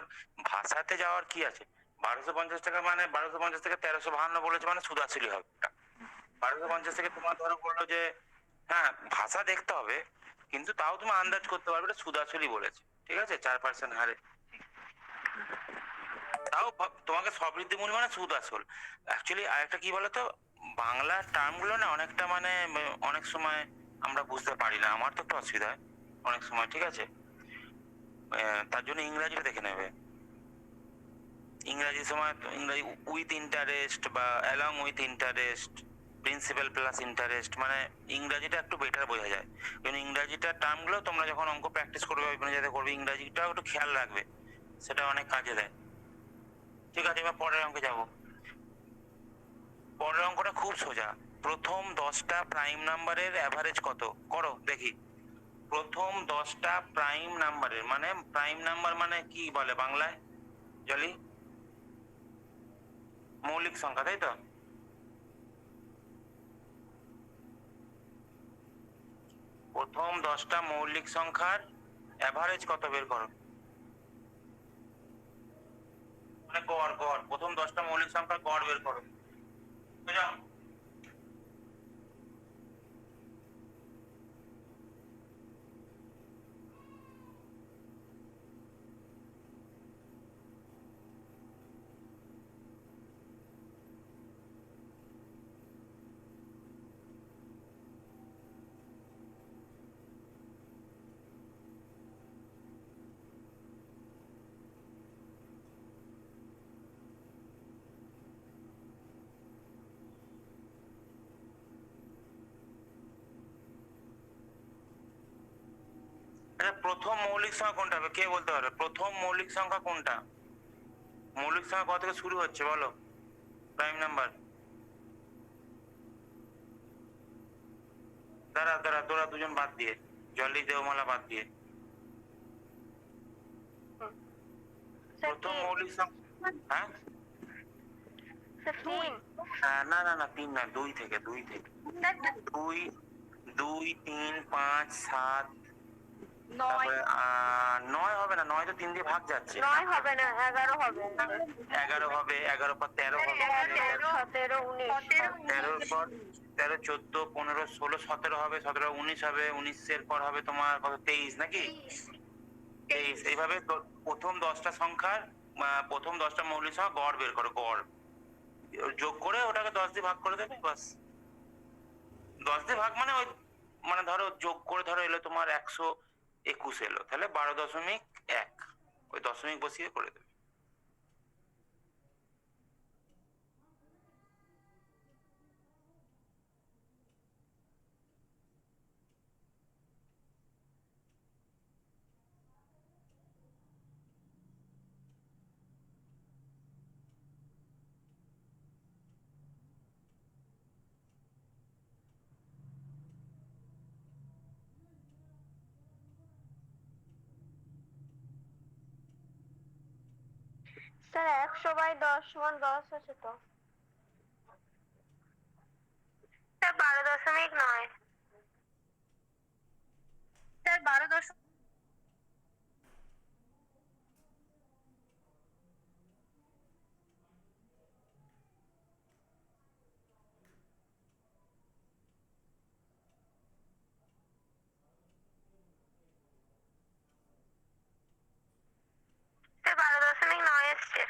ভাষাতে যাওয়ার কি আছে? 1250 টাকা মানে 1250 থেকে 1352 বলেছে মানে সুদ আসলই হবে। 1250 থেকে তোমার ধরো বললো যে, হ্যাঁ ভাষা দেখতে হবে, কিন্তু তাও তুমি আন্দাজ করতে পারবে এটা সুদ আসলই বলেছে, ঠিক আছে, 4% হারে। তাও তোমাকে সবৃদ্ধি মূল মানে সুদ আসল। অ্যাকচুয়ালি আরেকটা কি বলতো, বাংলা টার্ম গুলো না অনেকটা মানে অনেক সময় আমরা বুঝতে পারি না, আমার তো একটু অসুবিধা হয় অনেক সময়, ঠিক আছে। তার জন্য ইংরাজিটা দেখে নেবে। ইংরাজির সময় ইংরাজি উইথ ইন্টারেস্ট বা along with interest, principal plus interest, মানে ইংরাজিটা একটু বেটার বোঝা যায়। কারণ ইংরাজিটা টার্মগুলো তোমরা যখন অঙ্ক প্র্যাকটিস করবে বিভিন্ন জায়গায় করবে, ইংরাজিটাও একটু খেয়াল রাখবে, সেটা অনেক কাজে দেয়। ঠিক আছে, এবার পরের অঙ্কে যাবো। পরের অঙ্কটা খুব সোজা। প্রথম 10টা প্রাইম নাম্বারের অ্যাভারেজ কত করো দেখি। প্রথম 10টা প্রাইম নাম্বারের, মানে প্রাইম নাম্বার মানে কি বলে বাংলায় জলি? মৌলিক সংখ্যা, তাই তো? প্রথম 10টা মৌলিক সংখ্যার অ্যাভারেজ কত বের করো, মানে গড় গড়, প্রথম 10টা মৌলিক সংখ্যার গড় বের করো, বুঝাও? আচ্ছা, প্রথম মৌলিক সংখ্যা কোনটা হবে কে বলতে পারবে? প্রথম মৌলিক সংখ্যা কোনটা? মৌলিক সংখ্যা কত থেকে শুরু হচ্ছে বলো, প্রাইম নাম্বার? দাঁড়া দাঁড়া, তোরা দুজন বাদ দিয়ে, জলি দেওমালা বাদ দিয়ে, প্রথম মৌলিক সংখ্যা, হ্যাঁ না না না 3 না, 2 থেকে 2 2 2 3 5 7, 9 9 হবে না, 9 তো 3 দিয়ে ভাগ যাচ্ছে। 9 হবে না, 11 হবে। 11 হবে, 11 পর 13 হবে, 17 19 13 পর 13 14 15 16 17 হবে, 17 19 হবে, 19 পর হবে তোমার কত 23 নাকি? 23। এইভাবে প্রথম 10টা সংখ্যার প্রথম 10টা মৌলিক সংখ্যা গড় বের করো, গড় যোগ করে ওটাকে 10 দিয়ে ভাগ করে দেবে, বাস। 10 দিয়ে ভাগ মানে ওই, মানে ধরো যোগ করে ধরো এলো তোমার 121 এলো, তাহলে 12.1, ওই দশমিক বসিয়ে করে দেবে। স্যার 100/10 = 10 আছে তো? স্যার 12.9। স্যার 12 স্যার 12.9 এসছে।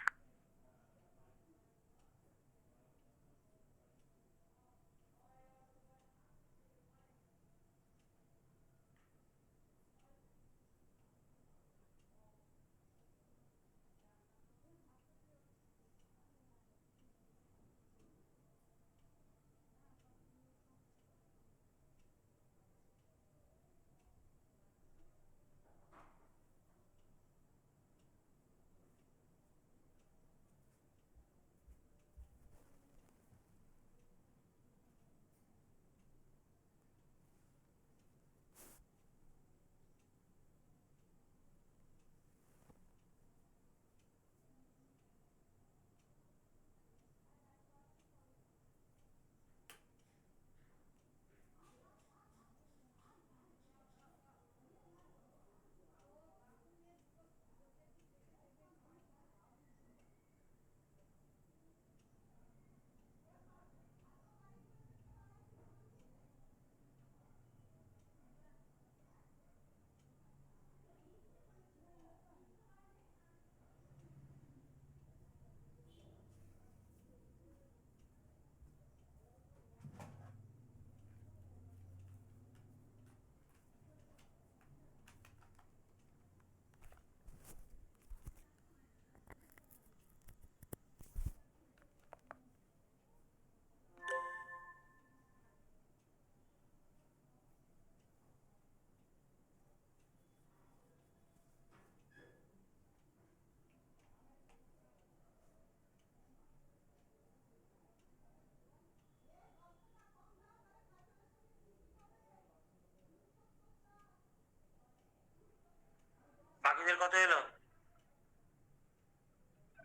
বাকিদের কত এলো?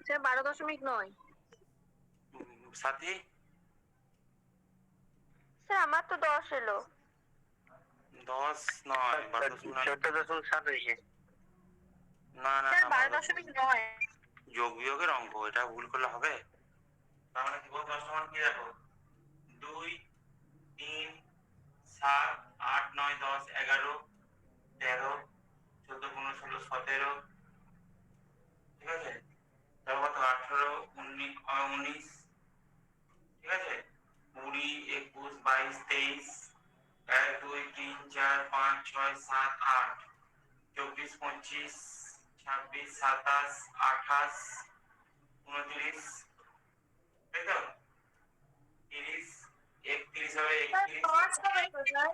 স্যার 12.9। সাথী? স্যার আমার তো 10 এলো। 10 নয়, 12.9। 14.7 হয়েছে। না না স্যার না, 12.9। যোগ বিয়োগের অঙ্ক, এটা ভুল করলে হবে? তার মানে কি বলতো, সমান কি দেখো, 2 3 7 8 9 10 11 13 14 15 16 17, ঠিক আছে? তারপর কত, 18 19, ঠিক আছে, 20 21 22 23, 1 2 3 4 5 6 7 8, 24 25 26 27 28 29, তাই তো? 30 31 হবে, 31। 5 হবে তো স্যার?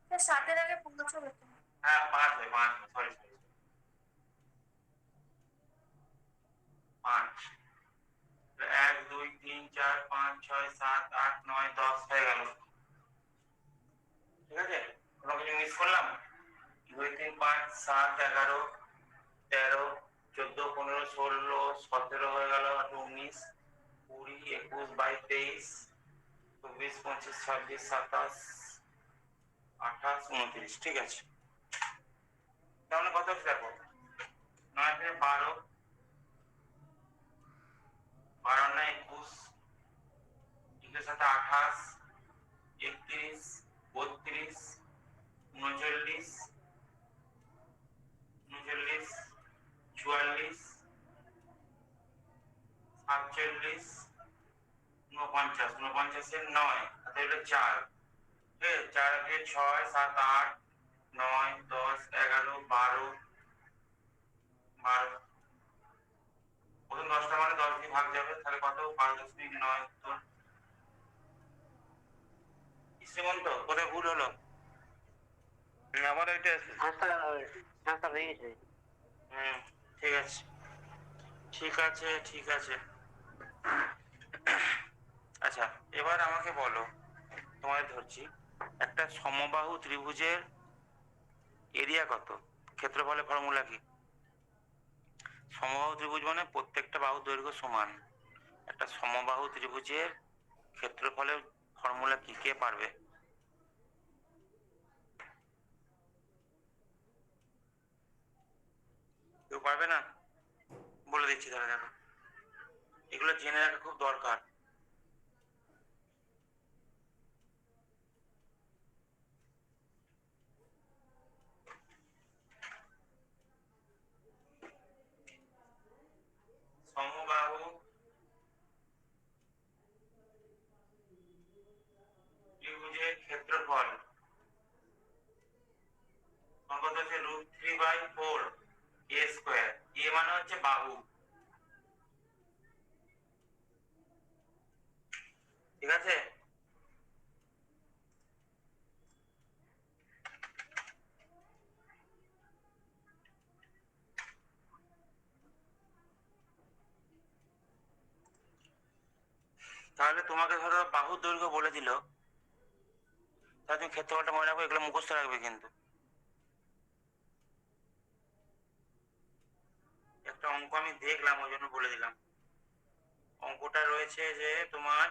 স্যার 7 এর আগে 5 হবে তো? হ্যাঁ 5 হয়, 5, সরি সরি, 5। 1 2 3 4 5 6 7 8 9 10 হয়ে গেল, ঠিক আছে? কোনো কিছু মিস করলাম? 2 3 5 7 11 13 14 15 16 17 হয়ে গেল, 19 20 21 22 23 24 25 26 27 28 29, ঠিক আছে? তাহলে কত হচ্ছে দেখো, 9 থেকে 12, 12 না 21, 21 সাথে 28, 31 32 39 39 44 47 49, 49 এর 9 হাতে হলো 4, ঠিক আছে? 4 দিয়ে 6 7 8 9 10 11 12 12 প্রথম 10টা মানে 10 দিয়ে ভাগ যাবে, তাহলে কত? 5.9 উত্তর। শ্রীমন্ত কোথায় ভুল হলো? আমার এটা আছে। হুম, ঠিক আছে ঠিক আছে ঠিক আছে। আচ্ছা, এবার আমাকে বলো, তোমায় ধরছি, একটা সমবাহু ত্রিভুজের এরিয়া কত? ক্ষেত্রফলের ফর্মুলা কি? সমবাহু ত্রিভুজ মানে প্রত্যেকটা বাহুর দৈর্ঘ্য সমান। একটা সমবাহু ত্রিভুজের ক্ষেত্রফলের ফর্মুলা কি, কে পারবে? কেউ পারবে না? বলে দিচ্ছি তাহলে, দেখো, এগুলো জেনে রাখা খুব দরকার। সমবাহু ত্রিভুজের ক্ষেত্রফল কত হচ্ছে? √3/4 a স্কয়ার। এ মানে হচ্ছে বাহু, ঠিক আছে? তাহলে তোমাকে ধরো বাহুর দৈর্ঘ্য বলে দিল, তাহলে তুমি ক্ষেত্রফলটা মনে রাখবে, এগুলো মুখস্থ রাখবে কিন্তু। একটা অঙ্ক আমি দেখলাম, ওই জন্য বলে দিলাম। অঙ্কটা রয়েছে যে তোমার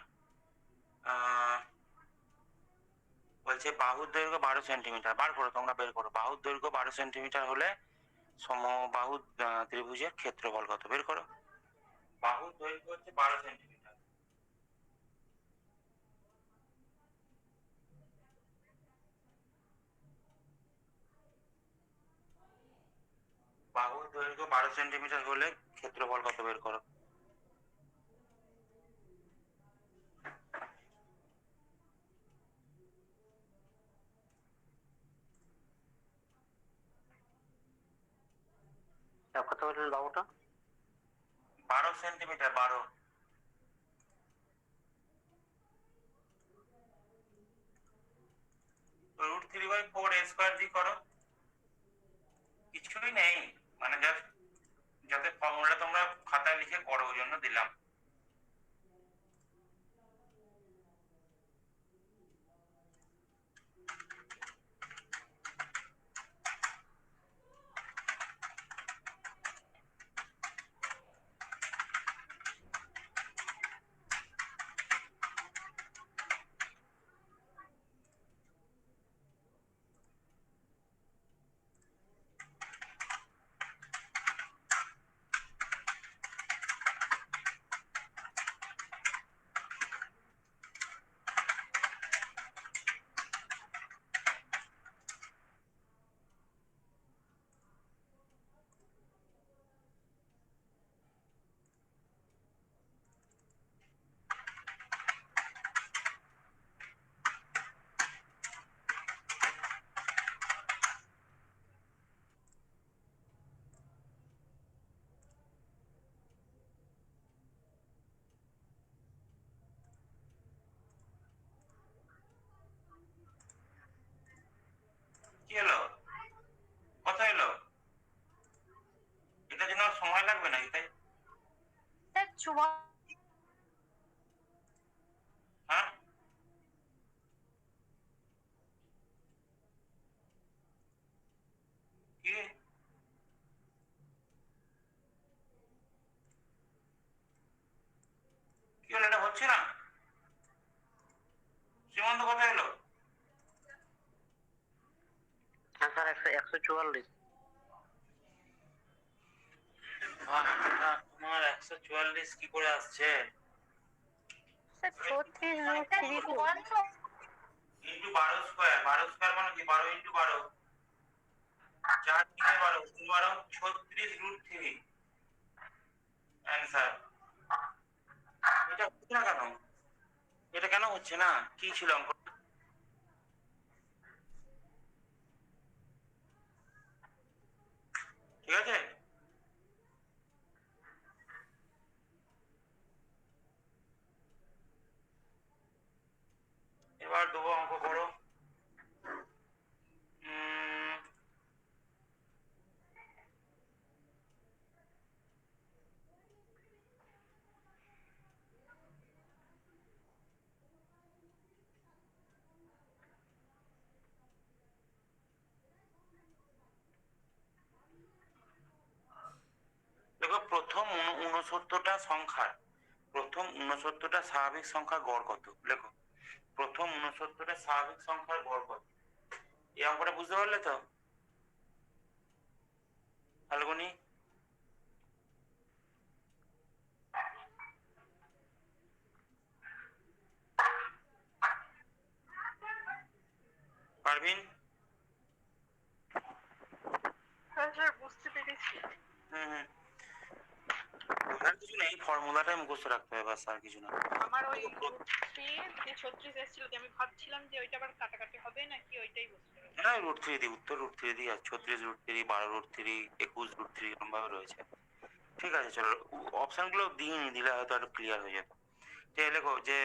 বলছে বাহুর দৈর্ঘ্য 12 সেন্টিমিটার। বার করো, তোমরা বের করো, বাহুর দৈর্ঘ্য 12 সেন্টিমিটার হলে সমবাহু ত্রিভুজের ক্ষেত্রফল কত, বের করো। বাহুর দৈর্ঘ্য হচ্ছে 12 সেন্টিমিটার। বাহুর দৈর্ঘ্য 12 সেন্টিমিটার হলে ক্ষেত্রফল কত, বের করো। কত বললেন বাবুটা? 12 সেন্টিমিটার, 12। √3/4 a স্কয়ার দিয়ে করো। কিছুই নেই, মানে জাস্ট যাতে ফর্মুলা তোমরা খাতায় লিখে করো, ওই জন্য দিলাম। কি হলো? কত এলো? এটার জন্য আর সময় লাগবে না, তাই? স্যার হ্যাঁ, কি কি হলো? এটা হচ্ছে না। শ্রীমন্ত কত এলো? হ্যাঁ স্যার, 144। তোমার 144 কি করে আসছে? Sir 34√3 into 12 square. 12 স্কয়ার মানে কি? 12 × 12, 4×3 = 12, 3 × 36 √3 অ্যান্সার। এটা হচ্ছে না কেন? এটা কেন হচ্ছে না? কি ছিল অঙ্ক? ঠিক আছে, দেবো, অঙ্ক করো। দেখো, প্রথম 69টা সংখ্যার প্রথম 69টা স্বাভাবিক সংখ্যার গড় কত? লেখো, প্রথম 69টা স্বাভাবিক সংখ্যার গড় কত? এই অঙ্কটা বুঝতে পারলে তো ফাল্গুনি? পারভিন? হ্যাঁ স্যার, বুঝতে পেরেছি। হুম হুম, বোঝার কিছু নেই, ফর্মুলাটাই মুখস্থ রাখতে হবে, বাস, আর কিছু না। আমার ওই রুট 3 যে 36 এসেছিল, যে আমি ভাবছিলাম যে ওইটা আবার কাটাকাটি হবে নাকি, ওইটাই বুঝতে পেরেছি। হ্যাঁ, √3 দিই, উত্তর √3 দিই, আর 36 √3, 12 √3, 21 √3, এরকম ভাবে রয়েছে। ঠিক আছে, চলো অপশন গুলো দিইনি, দিলে হয়তো আরো ক্লিয়ার হয়ে যেত। যে লেখো যে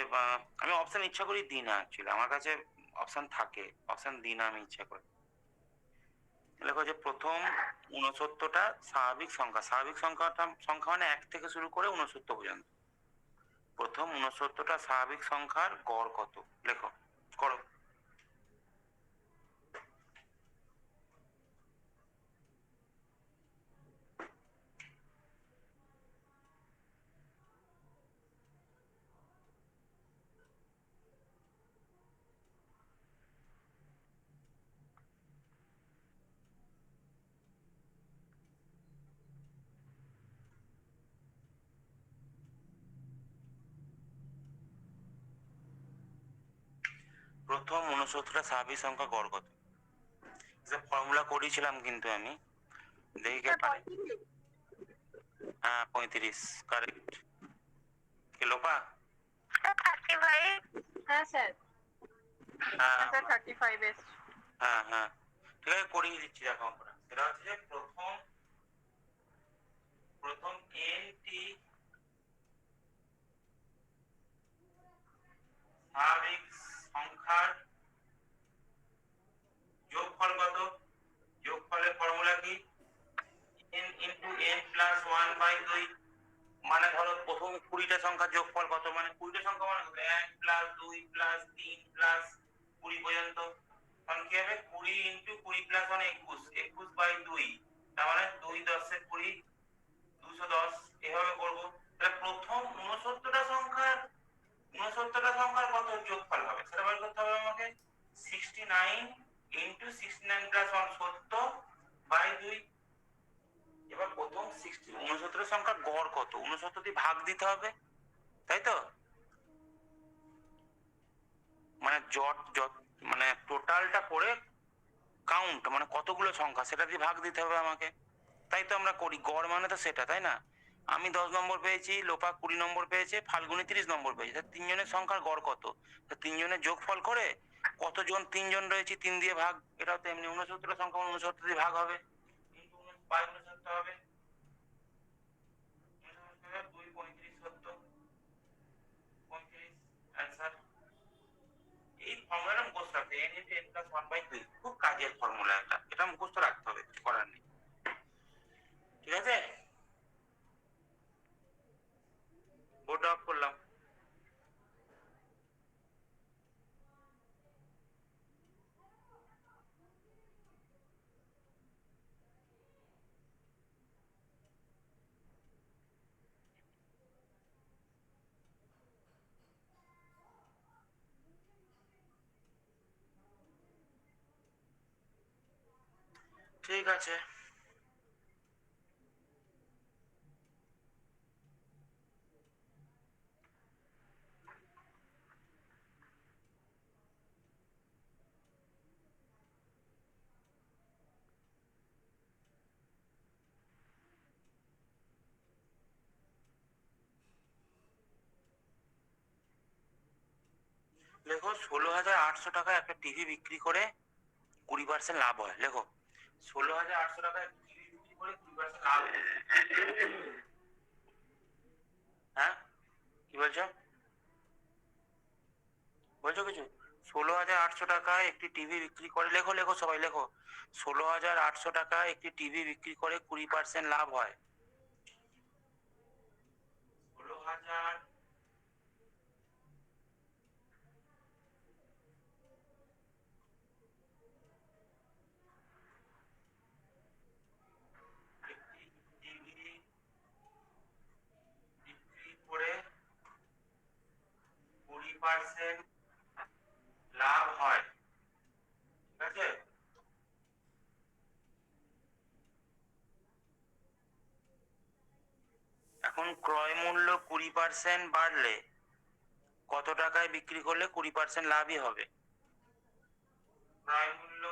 আমি অপশন ইচ্ছা করি দিই না, অ্যাকচুয়ালি আমার কাছে অপশন থাকে, অপশন দিই না আমি ইচ্ছা করি। লেখো যে প্রথম 69টা স্বাভাবিক সংখ্যা, স্বাভাবিক সংখ্যা মানে 1 থেকে শুরু করে 69 পর্যন্ত, প্রথম 69টা স্বাভাবিক সংখ্যার গড় কত? লেখো, করো। প্রথম 69টা স্বাভাবিক সংখ্যা গড় কত? ফর্মুলা করেছিলাম কিন্তু আমি, দেখি কে পারে। হ্যাঁ, 35, কারেক্ট। কে, লোপা? হ্যাঁ স্যার। হ্যাঁ হ্যাঁ স্যার, 35 এসছে। হ্যাঁ হ্যাঁ, ঠিক আছে, করিয়ে দিচ্ছি, দেখো অঙ্কটা। সেটা হচ্ছে যে প্রথম প্রথম nটি স্বাভাবিক সংখ্যার যোগফল কত? যোগফলের ফর্মুলা কি? n into n plus 1/2। মানে ধরো প্রথম 20টা সংখ্যার যোগফল কত? মানে 20টা সংখ্যা মানে কত? 1 প্লাস 2 প্লাস 3 প্লাস 20 পর্যন্ত। তখন কি হবে? 20 ইন্টু 20 প্লাস 1 21, 21/2, তার মানে 2 10 20, 210, এভাবে করবো। তাহলে প্রথম 69টা সংখ্যার কত যোগফল হবে সেটা বের করতে হবে আমাকে। 69 ইন্টু 69 প্লাস 1, 70/2। এবার প্রথম 69 সংখ্যার গড় কত? 69 দিয়ে ভাগ দিতে হবে, তাই তো? মানে মানে টোটালটা করে কাউন্ট, মানে কতগুলো সংখ্যা সেটা দিয়ে ভাগ দিতে হবে আমাকে, তাই তো আমরা করি। গড় মানে তো সেটা, তাই না? আমি 10 নম্বর পেয়েছি, লোপা 20 নম্বর পেয়েছে, ফাল্গুনি 30 নম্বর পেয়েছে, তিনজনের সংখ্যার গড় কত? তিনজনের যোগফল করে কতজন তিনজন রয়েছে 3 দিয়ে ভাগ, এটাও তো এমনি 69টা সংখ্যা 69 দিয়ে ভাগ হবে, কিন্তু 69 হবে 2 35 70 35 অ্যান্সার। এই ফর্মুলাটা মুখস্থ রাখতে, n ইন্টু n প্লাস 1/2, খুব কাজের ফর্মুলা এটা, এটা মুখস্থ রাখতে হবে, কিছু করার নেই। ঠিক আছে, বোর্ড অফ করলাম। ঠিক আছে, লেখো 16,800 টাকায় একটা টিভি বিক্রি করে 20% লাভ হয়। লেখো, 16,800 টাকায় টিভি বিক্রি করে 20% লাভ হয়। হ্যাঁ, কি বলছো? বলছো কিছু? 16,800 টাকায় একটি টিভি বিক্রি করে, লেখো লেখো সবাই লেখো, 16,800 টাকায় একটি টিভি বিক্রি করে 20% লাভ হয়। 16,000 একটি টিভি বিক্রি করে 20% লাভ হয়, ঠিক আছে? এখন ক্রয় মূল্য 20% বাড়লে কত টাকায় বিক্রি করলে 20% লাভই হবে? ক্রয় মূল্য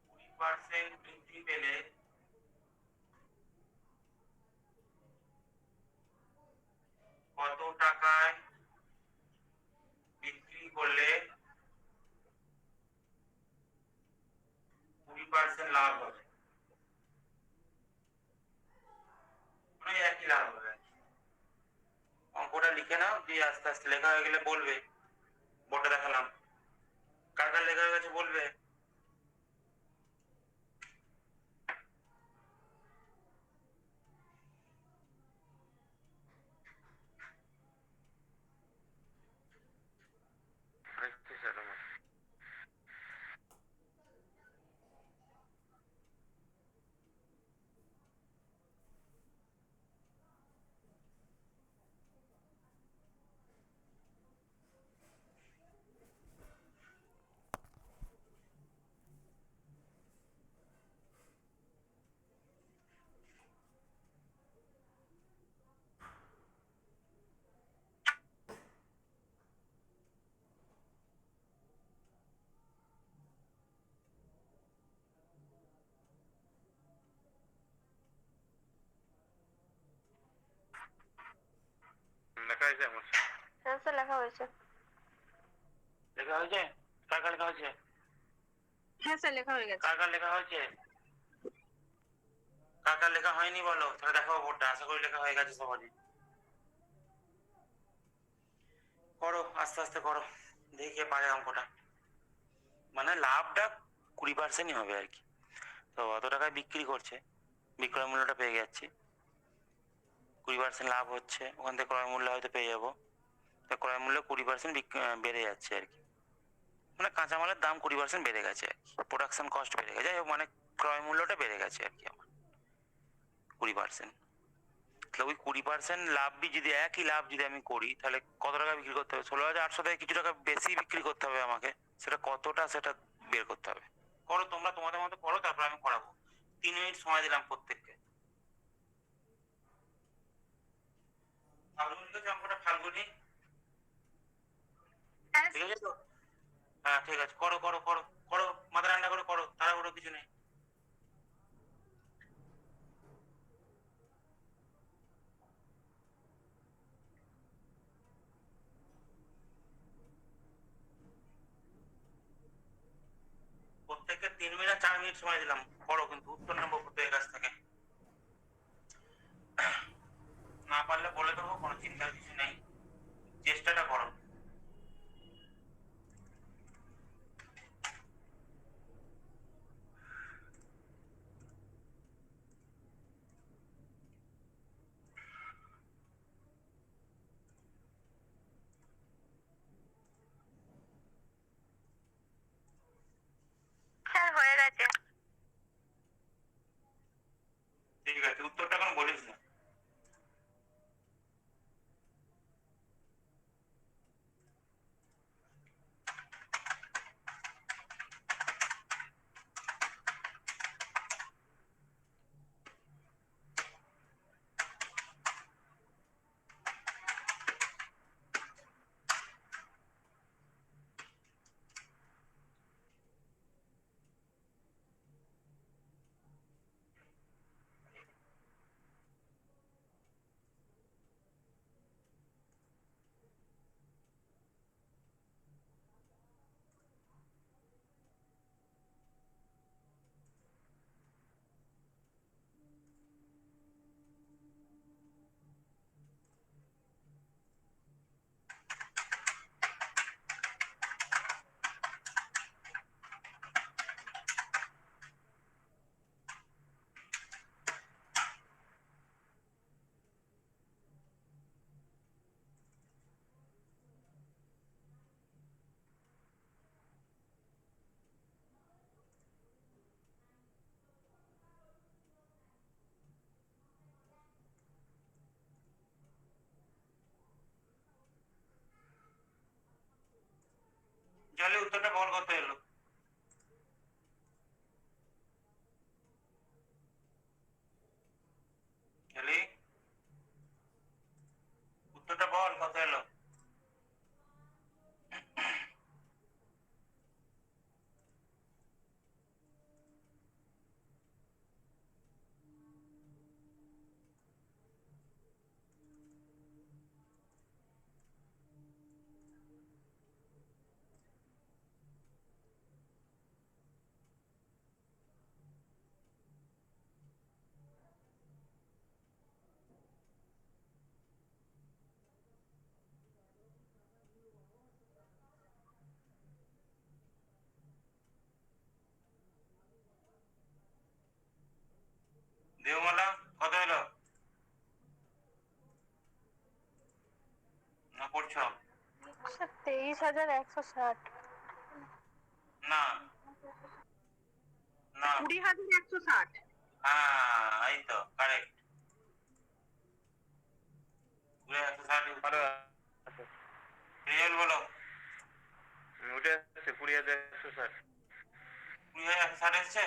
20% বৃদ্ধি পেলে কত টাকায় বিক্রি করলে 20% লাভ হবে? মানে একই লাভ হবে। অঙ্কটা লিখে নাও, দিয়ে আস্তে আস্তে লেখা হয়ে গেলে বলবে। বোর্ডে দেখালাম, কার কার লেখা হয়ে গেছে বলবে। দেখছি স্যার আমার। লেখা হয়েছে আমার। হ্যাঁ স্যার লেখা হয়েছে। লেখা হয়েছে? কার কার লেখা হয়েছে? হ্যাঁ স্যার লেখা হয়ে গেছে। কার কার লেখা হয়েছে? কার কার লেখা হয়নি বলো, তাহলে দেখাবো বোর্ডটা। আশা করি লেখা হয়ে গেছে সবারই। করো, আস্তে আস্তে করো, দেখি কে পারে অঙ্কটা। মানে লাভটা 20%ই হবে আর কি। তো অত টাকায় বিক্রি করছে, বিক্রয় মূল্যটা পেয়ে যাচ্ছি, 20% লাভ হচ্ছে, ওখান থেকে ক্রয় মূল্য হয়তো পেয়ে যাবো। তো ক্রয় মূল্য 20% বেড়ে যাচ্ছে আর কি। মানে কাঁচামালের দাম 20% বেড়ে গেছে আর কি, প্রোডাকশন কস্ট বেড়ে গেছে, যাই হোক মানে ক্রয় মূল্যটা বেড়ে গেছে আর কি আমার 20%। তাহলে ওই 20% লাভ যদি একই লাভ যদি আমি করি, তাহলে কত টাকা বিক্রি করতে হবে? 16,800 থেকে কিছু টাকা বেশি বিক্রি করতে হবে আমাকে। সেটা কতটা, সেটা বের করতে হবে। করো তোমরা তোমাদের মতো করো, তারপর আমি করাবো। 3 মিনিট সময় দিলাম প্রত্যেককে। ফাল্গুনি লিখেছো অঙ্কটা? ফাল্গুনি ঠিক আছে তো? হ্যাঁ ঠিক আছে, করো করো করো করো, মাথা ঠান্ডা করে করো, তাড়াহুড়ো কিছু নেই। প্রত্যেককে 3 মিনিট 4 মিনিট সময় দিলাম, করো, কিন্তু উত্তর নেবো প্রত্যেকের কাছ থেকে। না পারলে বলে দেবো, কোনো চিন্তার কিছু নেই, চেষ্টাটা করো। স্যার হয়ে গেছে। জলে উত্তরটা বল কত এলো? জলে উত্তরটা বল কত এলো? দেবমালা কত এলো? না পড়ছ? 23,160। না না, 20,160। হ্যাঁ এই তো কারেক্ট। 160 আরো রেজাল্ট বলো। উঠে আসছে 20,160। 20,160 এসছে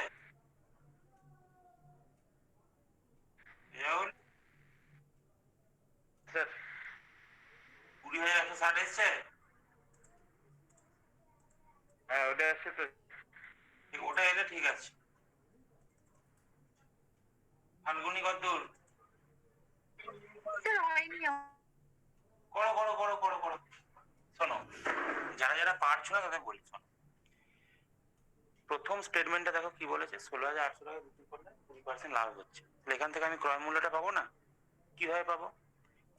রেজাল্ট? স্যার 20,160 এসছে? হ্যাঁ ওটা আসছে তো। ঠিক, ওটা এলে ঠিক আছে। ফাল্গুনি কত দূর? স্যার হয়নি করো করো করো করো করো। শোনো, যারা যারা পারছো না তাদের বলি, শোনো, প্রথম স্টেটমেন্টটা দেখো কি বলেছে, 16,800 টাকা বিক্রি করলে 20% লাভ হচ্ছে। তাহলে এখান থেকে আমি ক্রয় মূল্যটা পাবো না? কিভাবে পাবো?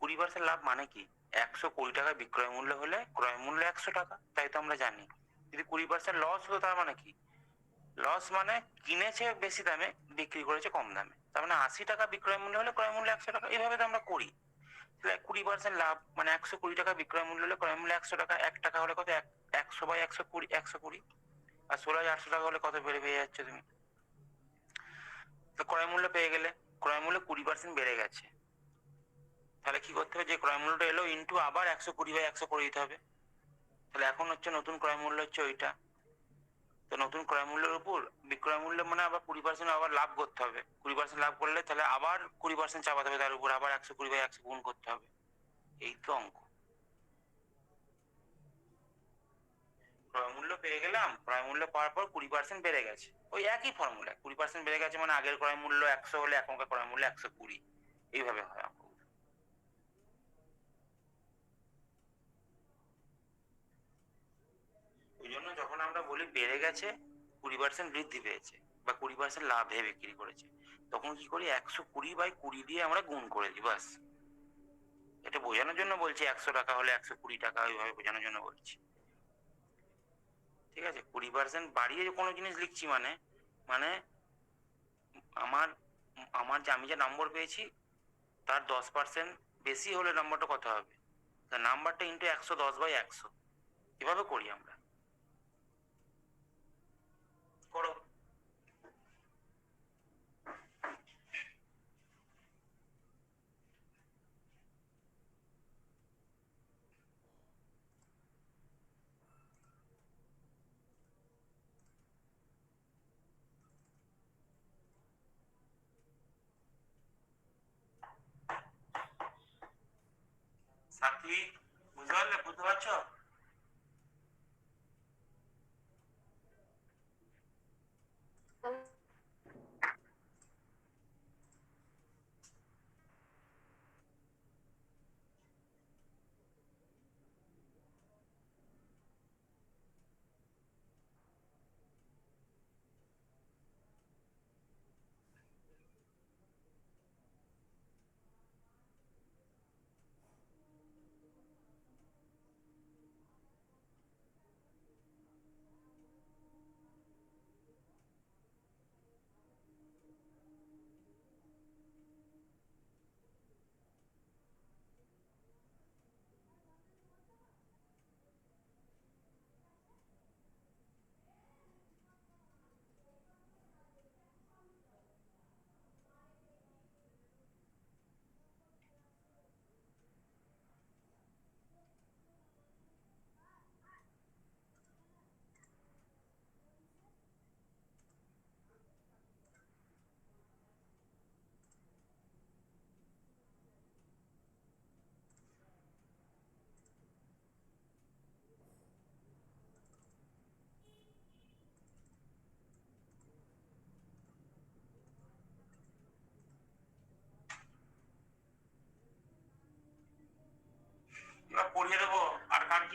20% লাভ মানে কি? 120 টাকা বিক্রয় মূল্য হলে ক্রয় মূল্য 100 টাকা, তাই তো আমরা জানি। যদি 20% লস হতো তার মানে কি? লস মানে কিনেছে বেশি দামে, বিক্রি করেছে কম দামে, তার মানে 80 টাকা বিক্রয় মূল্য হলে ক্রয় মূল্য 100 টাকা, এইভাবে তো আমরা করি। তাহলে 20% লাভ মানে 120 টাকা বিক্রয় মূল্য হলে ক্রয় মূল্য 100 টাকা, 1 টাকা হলে কত? 100 বাই 120, 120। আর 16,800 টাকা হলে কত বেড়ে পেয়ে যাচ্ছে তুমি? তো ক্রয় মূল্য পেয়ে গেলে, ক্রয় মূল্য 20% বেড়ে গেছে, তাহলে কি করতে হবে? যে ক্রয় মূল্যটা এলো ইন্টু আবার 120 বাই 100 করে দিতে হবে। তাহলে এখন হচ্ছে নতুন ক্রয় মূল্য হচ্ছে ওইটা। তো নতুন ক্রয় মূল্যের উপর বিক্রয় মূল্য মানে আবার 20% আবার লাভ করতে হবে। 20% লাভ করলে তাহলে আবার 20% চাপাতে হবে তার উপর, আবার 120 বাই 100 গুণ করতে হবে। এই তো অঙ্ক। ক্রয় মূল্য পেয়ে গেলাম, ক্রয় মূল্য পাওয়ার পর 20% বেড়ে গেছে, ওই একই ফর্মুলা। 20% বেড়ে গেছে মানে আগের ক্রয় মূল্য 100 হলে এখনকার ক্রয় মূল্য 120। এইভাবে হয় অঙ্ক। ওই জন্য যখন আমরা বলি বেড়ে গেছে, 20% বৃদ্ধি পেয়েছে বা 20% লাভে বিক্রি করেছে, তখন কি করি? 120 বাই 20 দিয়ে আমরা গুণ করে দিই, বাস। এটা বোঝানোর জন্য বলছি, 100 টাকা হলে 120 টাকা, ওইভাবে বোঝানোর জন্য বলছি। ঠিক আছে? 20% বাড়িয়ে কোনো জিনিস লিখছি মানে, মানে আমার আমার যে আমি যে নম্বর পেয়েছি তার 10% বেশি হলে নম্বরটা কত হবে? নাম্বারটা ইন্টু 110 বাই 100, এভাবে করি আমরা। করো। সাথী বুঝতে পারলে? বুঝতে পারছো?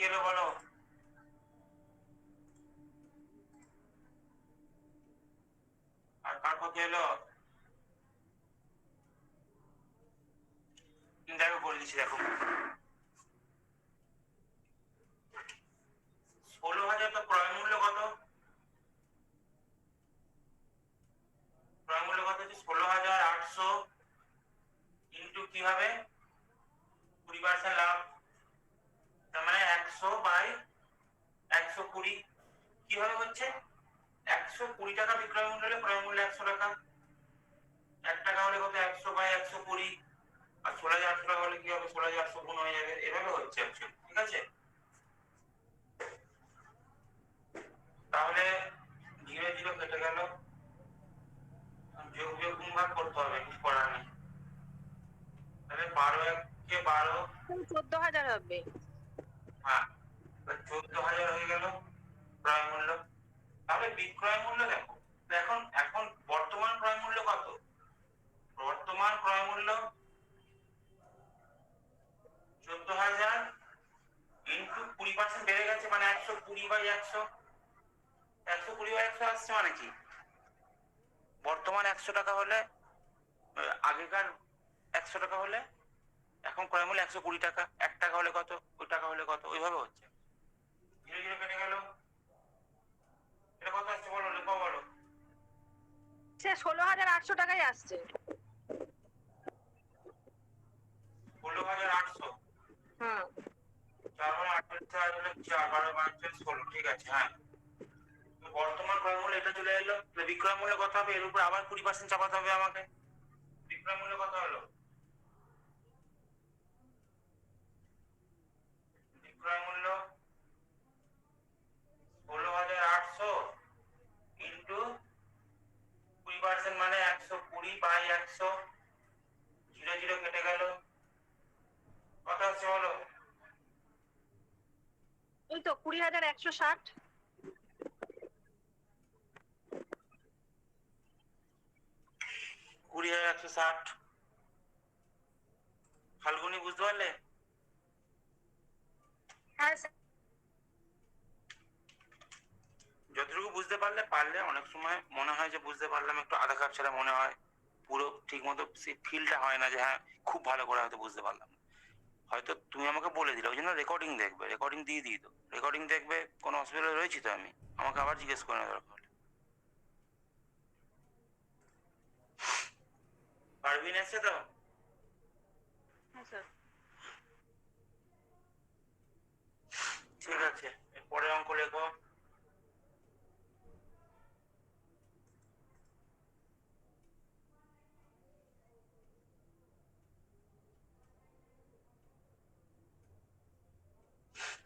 এলো বলো? আর কার ক্ষতি এলো? দেখো বলে দিচ্ছি, দেখো 16,000 তো ক্রয় মূল্য কত? ক্রয় মূল্য কত হচ্ছে 16,800 ইন্টু কি হবে 20% লাভ, তার মানে 100 বাই 120 কিভাবে হচ্ছে 120 টাকা বিক্রয় মূল্য হলে ক্রয় মূল্য 100 টাকা, 1 টাকা হলে কত 100 বাই 120, আর 16,800 টাকা হলে কি হবে 16,800 গুণ হয়ে যাবে, এভাবে হচ্ছে অ্যাকচুয়ালি। ঠিক আছে, তাহলে 0 0 কেটে গেল, যোগ বিয়োগ গুণ ভাগ করতে হবে, কিছু করার নেই। তাহলে 12 1 12, 14,000 হবে। হ্যাঁ 14,000 হয়ে গেল ক্রয় মূল্য। তাহলে বিক্রয় মূল্য দেখো, এখন এখন বর্তমান ক্রয় মূল্য কত? বর্তমান ক্রয় মূল্য 14,000 ইন্টু 20% বেড়ে গেছে, মানে 120 বাই 100, 120 বাই 100 আসছে মানে কি বর্তমান 100 টাকা হলে আগেকার 100 টাকা হলে এখন ক্রয় মূল্য 120 টাকা, 1 টাকা হলে কত, ওই টাকা হলে কত, ওইভাবে হচ্ছে। 0 0 কেটে গেল, এটা কত আসছে বলো, লেখো বলো। সে 16,800 টাকাই আসছে। 16,800, হুম। 4 মানে 48 হলে 4 12 5 16, ঠিক আছে। হ্যাঁ, তো বর্তমান ক্রয় মূল্য এটা চলে এলো, তাহলে বিক্রয় মূল্য কত হবে, এর উপর আবার 20% চাপাতে হবে আমাকে। বিক্রয় মূল্য কত হলো? বিক্রয় মূল্য 16,800 ইন্টু 20% মানে 120 বাই 100, 0 0 কেটে গেল, কত হচ্ছে বলো? এই তো 20,160। 20,160। ফাল্গুনি বুঝতে পারলে? হ্যাঁ স্যার। যতটুকু বুঝতে পারলে পারলে, অনেক সময় মনে হয় যে বুঝতে পারলাম, একটু আধা কাপ ছাড়া মনে হয়, পুরো ঠিক মতো সেই ফিলটা হয় না যে হ্যাঁ খুব ভালো করে হয়তো বুঝতে পারলাম। হয়তো তুমি আমাকে বলে দিলে, ওই জন্য রেকর্ডিং দেখবে, রেকর্ডিং দিয়ে দিই তো, রেকর্ডিং দেখবে, কোনো অসুবিধা রয়েছে তো, আমি আমাকে আবার জিজ্ঞেস করে নেওয়া দরকার হলে। পারবিন এসছে তো? হ্যাঁ স্যার। ঠিক আছে, এরপরে অঙ্ক লেখো।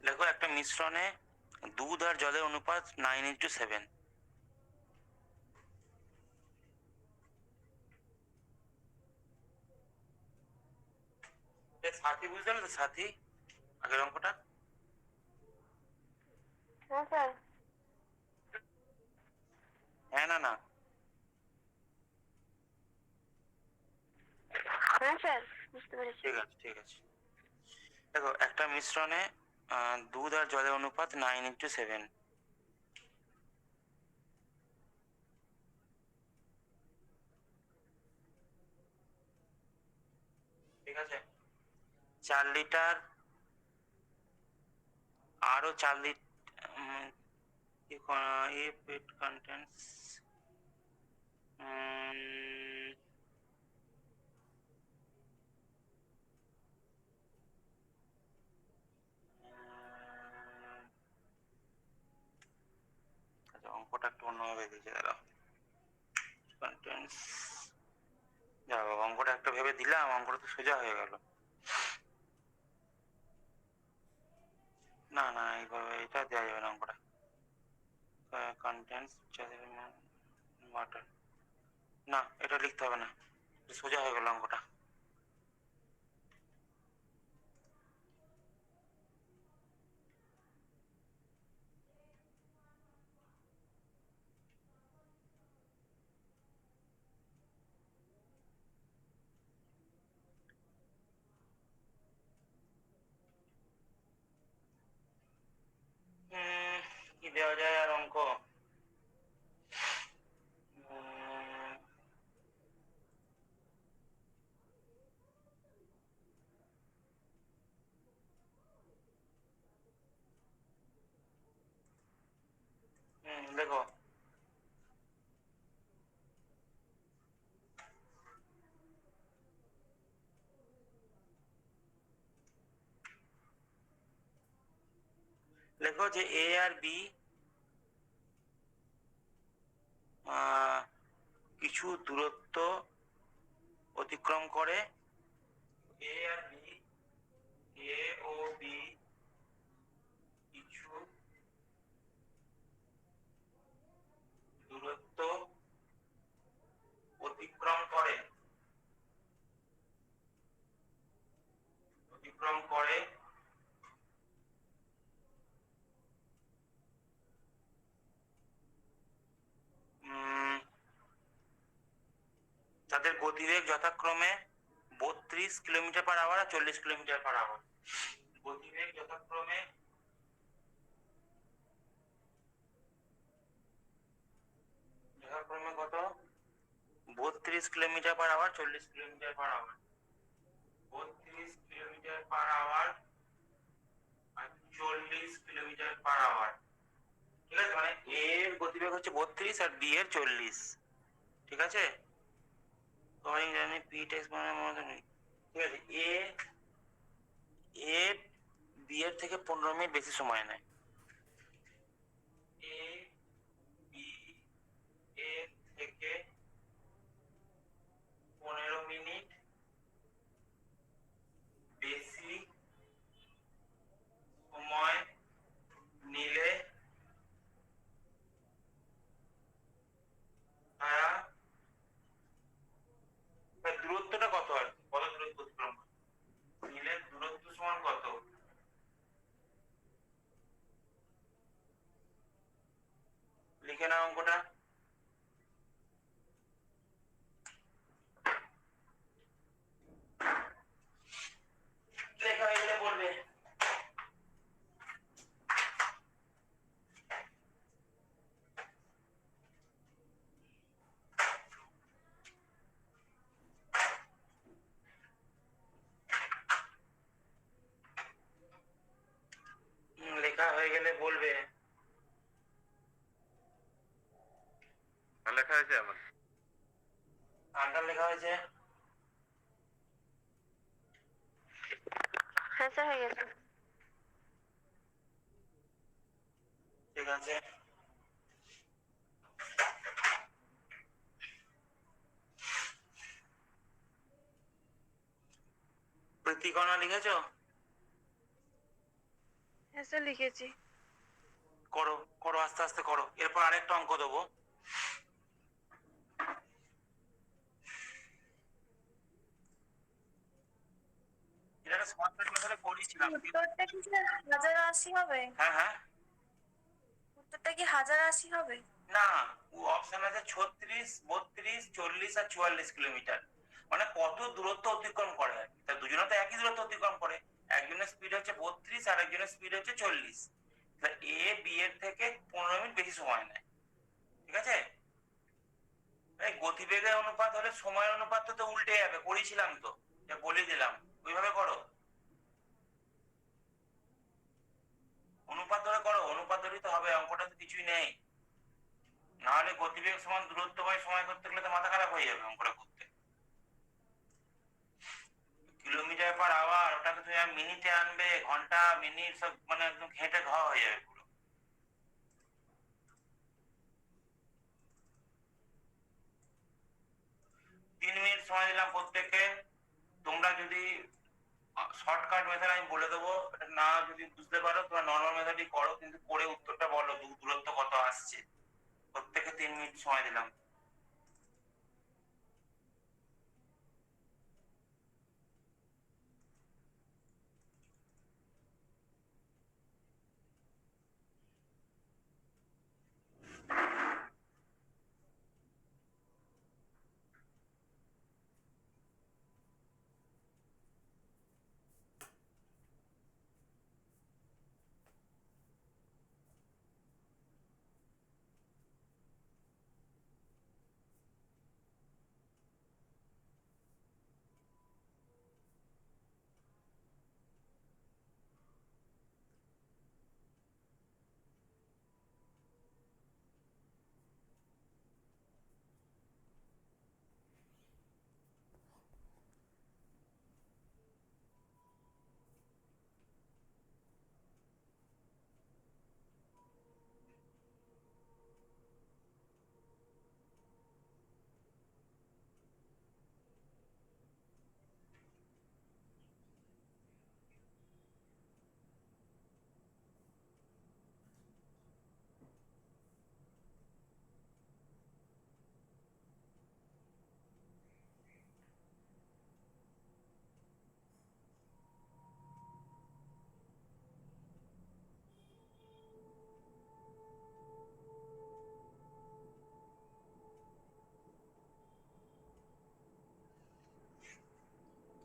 লেখো একটা মিশ্রণে দুধ আর জলের অনুপাত 9:7। সাথী বুঝতে পারলে তো, সাথী আগের অঙ্কটা? হ্যাঁ স্যার। হ্যাঁ না না, হ্যাঁ স্যার, বুঝতে পেরেছি। ঠিক আছে ঠিক আছে। দেখো একটা মিশ্রণে দুধ আর জলের অনুপাত 9:7। ঠিক আছে, 4 লিটার, আরো 4 লিটার, if it contains আচ্ছা অঙ্কটা একটু অন্যভাবে দিয়েছে, দাঁড়াও। কন্টেন্টস, যা বাবা, অঙ্কটা একটা ভেবে দিলাম, অঙ্কটা তো সোজা হয়ে গেল। না না, এইভাবে এটা দেওয়া যাবে না অঙ্কটা। কন্টেন্টস ওয়াটার, না এটা লিখতে হবে না, সোজা হয়ে গেল অঙ্কটা। দেওয়া যায় আর অঙ্ক? দেখো, লেখো যে এ আর বি কিছু দূরত্ব অতিক্রম করে। এ আর বি, এ ও বি কিছু দূরত্ব অতিক্রম করে, অতিক্রম করে তাদের গতিবেগ যথাক্রমে 32 কিলোমিটার/আওয়ার আর 40 কিলোমিটার/আওয়ার। গতিবেগ যথাক্রমে কত? 32 কিলোমিটার/আওয়ার, 40 কিলোমিটার/আওয়ার। 32 কিলোমিটার/আওয়ার আর 40 কিলোমিটার/আওয়ার। ঠিক আছে, মানে এ এর গতিবেগ হচ্ছে 32 আর বি এর 40। ঠিক আছে, তো আমি জানি পি টেক্স মানে মনে নেই। ঠিক আছে, এ এ বি এর থেকে 15 মিনিট বেশি সময় নেয়। এ বি এর থেকে 15 মিনিট বেশি সময় নিলে তারা দূরত্বটা কত আর কত দূরত্ব অতিক্রম করে? নিলে দূরত্ব সমান কত? লিখে নাও অঙ্কটা। লেখা হয়ে গেলে বলবে। লেখা হয়ে গেলে বলবে। লেখা হয়েছে আমার। আনসার লেখা হয়েছে? হ্যাঁ স্যার হয়ে গেছে। ঠিক আছে, প্রীতিকণা লিখেছো? হ্যাঁ স্যার লিখেছি। করো করো, আস্তে আস্তে করো, এরপর আরেকটা অঙ্ক দেবো। এটা শর্ট ক্লাসে পড়িয়েছিলাম। উত্তরটা কি স্যার 1080 হবে? হ্যাঁ হ্যাঁ, উত্তরটা কি 1080 হবে? না, অপশন আছে 36, 32, 40 আর 44 কিলোমিটার। মানে কত দূরত্ব অতিক্রম করে আর কি। তা দুজনে তো একই দূরত্ব অতিক্রম করে। একজনের স্পিড হচ্ছে 32 আর একজনের স্পিড হচ্ছে 40। এ বি এর থেকে 15 মিনিট বেশি সময় নেয়। ঠিক আছে, এই গতিবেগের অনুপাত হলে সময়ের অনুপাত তো উল্টে যাবে, করেছিলাম তো, বলে দিলাম, ওইভাবে করো। অনুপাত ধরে করো, অনুপাত ধরেই তো হবে, অঙ্কটা তো কিছুই নেই। নাহলে গতিবেগ সমান দূরত্ব বাই সময় করতে গেলে তো মাথা খারাপ হয়ে যাবে অঙ্কটা করতে। কিলোমিটার/আওয়ার, ওটাকে তুমি আর মিনিটে আনবে, ঘন্টা মিনিট সব মানে একদম ঘেঁটে ঘ হয়ে যাবে পুরো। 3 মিনিট সময় দিলাম প্রত্যেককে। তোমরা যদি শর্টকাট মেথড আমি বলে দেবো, না যদি বুঝতে পারো তোমরা নর্মাল মেথডই করো, কিন্তু করে উত্তরটা বলো দূরত্ব কত আসছে। প্রত্যেককে 3 মিনিট সময় দিলাম।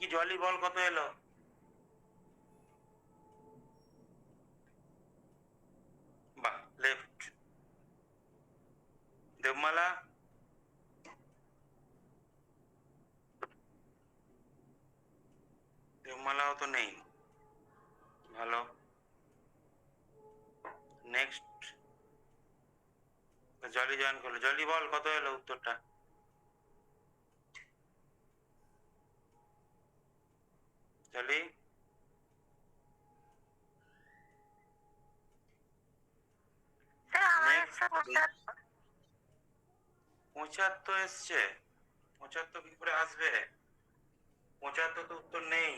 কি জলি বল কত এলো? বাহ, লেফট। দেবমালা? দেবমালাও তো নেই। ভালো। নেক্সট। জলি জয়েন করলো। জলি বল কত এলো উত্তরটা? জলি? স্যার আমার নেক্সট। 175। 75 এসছে? 75 কি করে আসবে? 75 তো উত্তর নেই।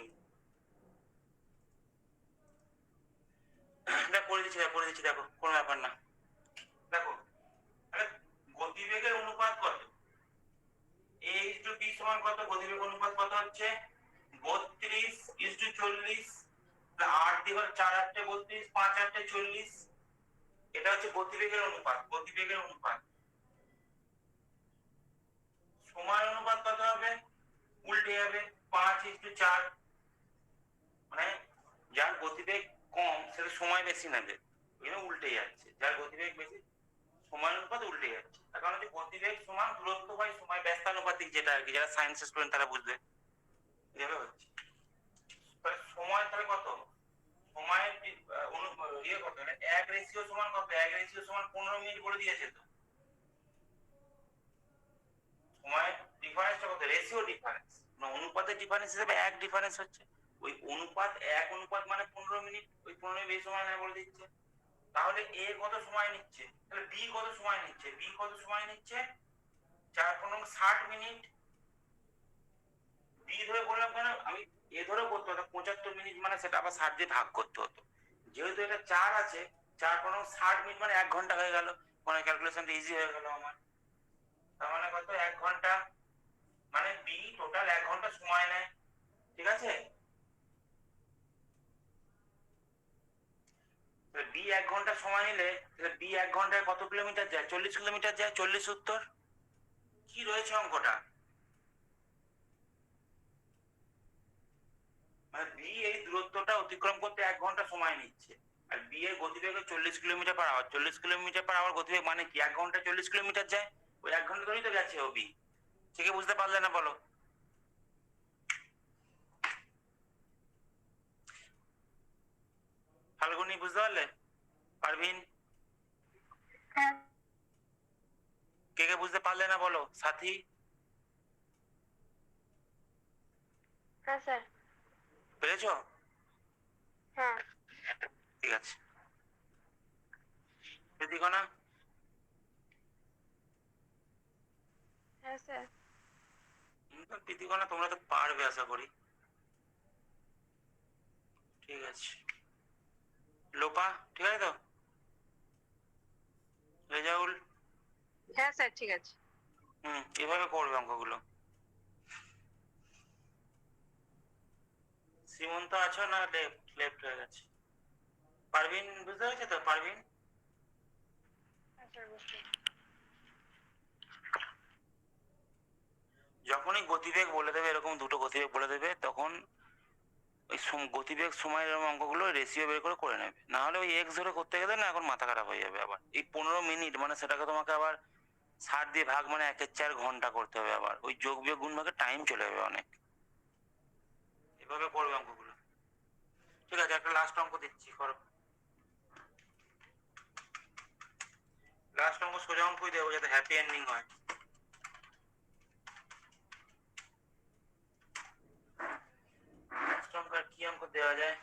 দেখ করে দিচ্ছি দেখো, কোনো ব্যাপার না। দেখো, আরে গতিবেগের অনুপাত কত? a is to b সমান কত? গতিবেগ অনুপাত কত হচ্ছে? 32 is to 40। 8 দিয়ে 4 8 32, 5 8 40। এটা হচ্ছে গতিবেগের অনুপাত। গতিবেগের অনুপাত। সময় অনুপাত কত হবে? উল্টে যাবে। 5 is to 4। মানে যার গতিবেগ কম সেটা সময় বেশি নেবে, এটা উল্টে যাচ্ছে। যার গতিবেগ বেশি সময় অনুপাত উল্টে যাচ্ছে। তার কারণ হচ্ছে গতিবেগ সমান দূরত্ব বাই সময় ব্যস্তানুপাতিক, যেটা আর কি, যারা সায়েন্স স্টুডেন্ট তারা বুঝবে। এভাবে হচ্ছে। তাহলে সময় তাহলে কত? সময়ের ইয়ে কত? মানে 1 রেশিও সমান কত? 1 রেশিও সমান 15 মিনিট বলে দিয়েছে তো। সময়ের ডিফারেন্সটা কত? রেশিও ডিফারেন্স না, অনুপাতের ডিফারেন্স হিসেবে 1 ডিফারেন্স হচ্ছে। ওই অনুপাত 1 অনুপাত মানে 15 মিনিট, ওই 15 বেশি সময় নেয় বলে দিচ্ছে। তাহলে এ কত সময় নিচ্ছে? তাহলে বি কত সময় নিচ্ছে? বি কত সময় নিচ্ছে? 4 60 মিনিট। বি ধরে বললাম কেন? আমি এ ধরে করতে হতো 75 মিনিট, মানে সেটা আবার 60 দিয়ে ভাগ করতে হতো। যেহেতু এটা 4 আছে, 4 60 মিনিট মানে 1 ঘন্টা হয়ে গেল। মানে ক্যালকুলেশনটা ইজি হয়ে গেল আমার। তার মানে কত? 1 ঘন্টা। মানে বি টোটাল 1 ঘন্টা সময় নেয়। ঠিক আছে? বি 1 ঘন্টা সময় নিলে তাহলে বি 1 ঘন্টায় কত কিলোমিটার যায়? 40 কিলোমিটার যায়। 40 উত্তর। কি রয়েছে অঙ্কটা? মানে বি এই দূরত্বটা অতিক্রম করতে 1 ঘন্টা সময় নিচ্ছে। আর বি এর গতিবেগ 40 kilometre per hour. 40 kilometre per hour গতিবেগ মানে কি? 1 ঘন্টায় 40 কিলোমিটার যায়। ওই 1 ঘন্টা ধরেই তো গেছে ও বি। ঠিক বুঝতে পারলে না বলো? ফাল্গুনি বুঝতে পারলে? পারভিন? হ্যাঁ কে বুঝতে পারলে না বলো? সাথী? হ্যাঁ স্যার। পেরেছো? হ্যাঁ ঠিক আছে। প্রীতিকণা? হ্যাঁ স্যার। প্রীতিকণা তোমরা তো পারবে আশা করি। ঠিক আছে। লোপা ঠিক আছে তো? রেজাউল? হ্যাঁ স্যার ঠিক আছে। এভাবে করবে অঙ্কগুলো। সীমন্ত আছো না লেফট লেফট হয়ে গেছে? পারভিন বুঝতে পেরেছো তো? পারভিন? যখনই গতিবেগ বলে দেবে, এরকম দুটো গতিবেগ বলে দেবে, তখন ওই গতিবেগ সময়ের এরকম অঙ্কগুলো রেশিও বের করে করে নেবে। না হলে ওই এক্স ধরে করতে গেলে না এখন মাথা খারাপ হয়ে যাবে। আবার এই 15 মিনিট মানে সেটাকে তোমাকে আবার 60 দিয়ে ভাগ মানে 1/4 ঘন্টা করতে হবে। আবার ওই যোগ বিয়োগ গুণ ভাগে টাইম চলে যাবে অনেক। এভাবে করবে অঙ্কগুলো। ঠিক আছে, একটা লাস্ট অঙ্ক দিচ্ছি, করো। লাস্ট অঙ্ক সোজা অঙ্কই দেবো যাতে হ্যাপি এন্ডিং হয়। লাস্ট অঙ্ক আর কি অঙ্ক দেওয়া যায়?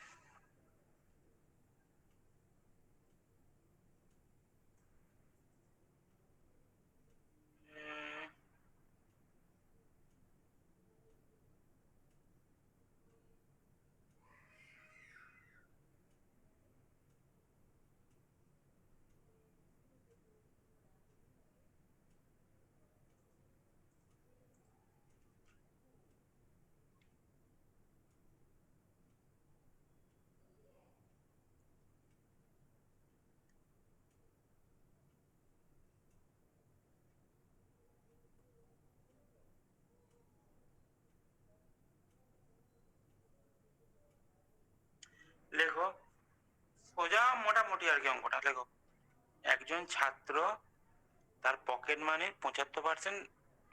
লেখো সোজা মোটামুটি আর কি অঙ্কটা লেখো। একজন ছাত্র তার পকেট মানি 75%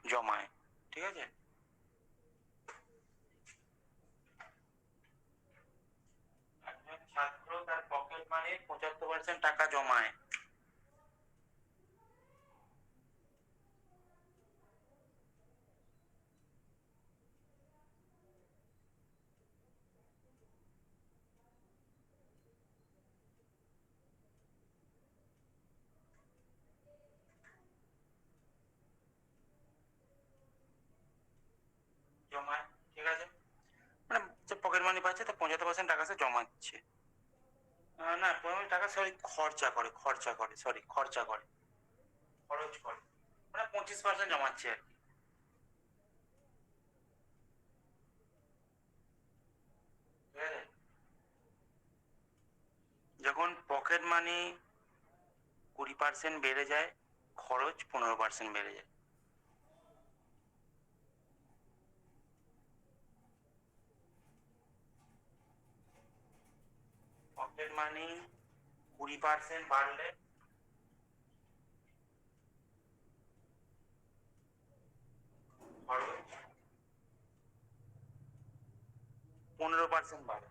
জমায়, ঠিক আছে? একজন ছাত্র তার পকেট মানি 75% টাকা জমায়। জমায়, ঠিক আছে? মানে যে পকেট মানি পাচ্ছে তার 75% টাকা সে জমাচ্ছে। না 75 টাকা সরি খরচা করে, খরচ করে, মানে 25% জমাচ্ছে আর কি, ঠিক আছে? যখন পকেট মানি 20% বেড়ে যায়, খরচ 15% বেড়ে যায়। পকেট মানি 20% বাড়লে খরচ 15% বাড়ে।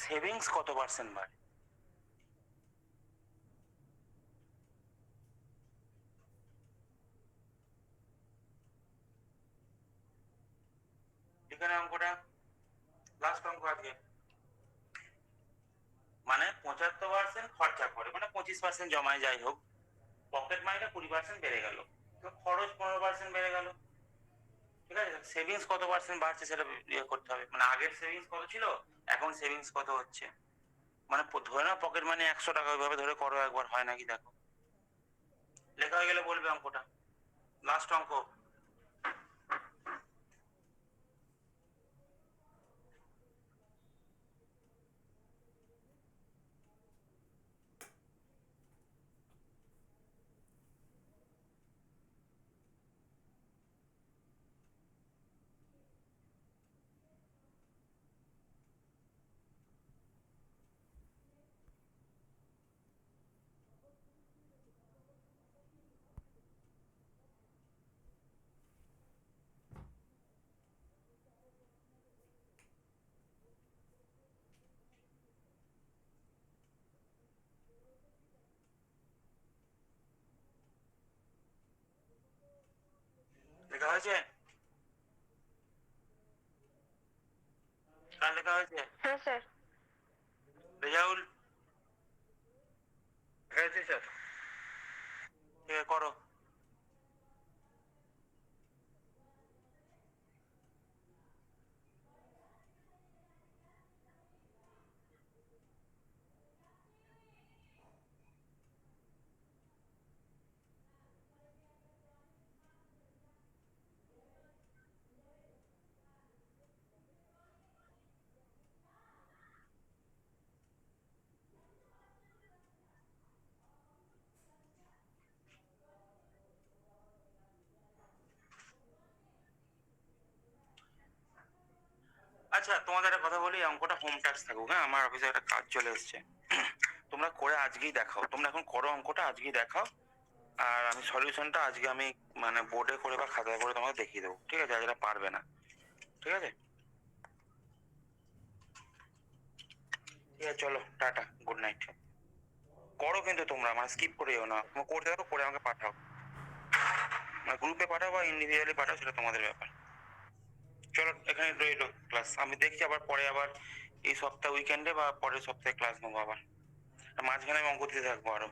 সেভিংস কত পার্সেন্ট বাড়ে? এখানে অঙ্কটা লাস্ট অঙ্ক আজকে, মানে 75% খরচা করে, মানে 25% জমায়, যাই হোক পকেট মানিটা 20% বেড়ে গেল, তো খরচ 15% বেড়ে গেল, ঠিক আছে? সেভিংস কত পার্সেন্ট বাড়ছে সেটা ইয়ে করতে হবে, মানে আগের সেভিংস কত ছিল, এখন সেভিংস কত হচ্ছে, মানে ধরে নাও পকেট মানি 100 টাকা, ওইভাবে ধরে করো একবার, হয় নাকি দেখো। লেখা হয়ে গেলে বলবে অঙ্কটা, লাস্ট অঙ্ক। লেখা হয়েছে? কার লেখা হয়েছে? হ্যাঁ স্যার। রেজাউল, হয়েছে স্যার। ঠিক আছে, করো। আচ্ছা তোমাদের একটা কথা বলি, অঙ্কটা হোম টাস্ক থাকুক, হ্যাঁ? আমার অফিসে একটা কাজ চলে এসেছে, তোমরা করে আজকেই দেখাও, তোমরা এখন করো অঙ্কটা, আজকেই দেখাও। আর আমি সলিউশনটা আজকে আমি মানে বোর্ডে করে বা খাতায় করে তোমাকে দেখিয়ে দেবো, ঠিক আছে? যারা পারবে না, ঠিক আছে? ঠিক আছে, চলো টাটা, গুড নাইট। করো কিন্তু তোমরা, মানে স্কিপ করে যেও না, তোমরা করতে থাকো, করে আমাকে পাঠাও, মানে গ্রুপে পাঠাও বা ইন্ডিভিজুয়ালি পাঠাও, সেটা তোমাদের ব্যাপার। চলো এখানে রইলো ক্লাস, আমি দেখছি আবার পরে, আবার এই সপ্তাহ উইকেন্ডে বা পরের সপ্তাহে ক্লাস নেবো আবার, মাঝখানে আমি অঙ্ক দিতে থাকবো আরো।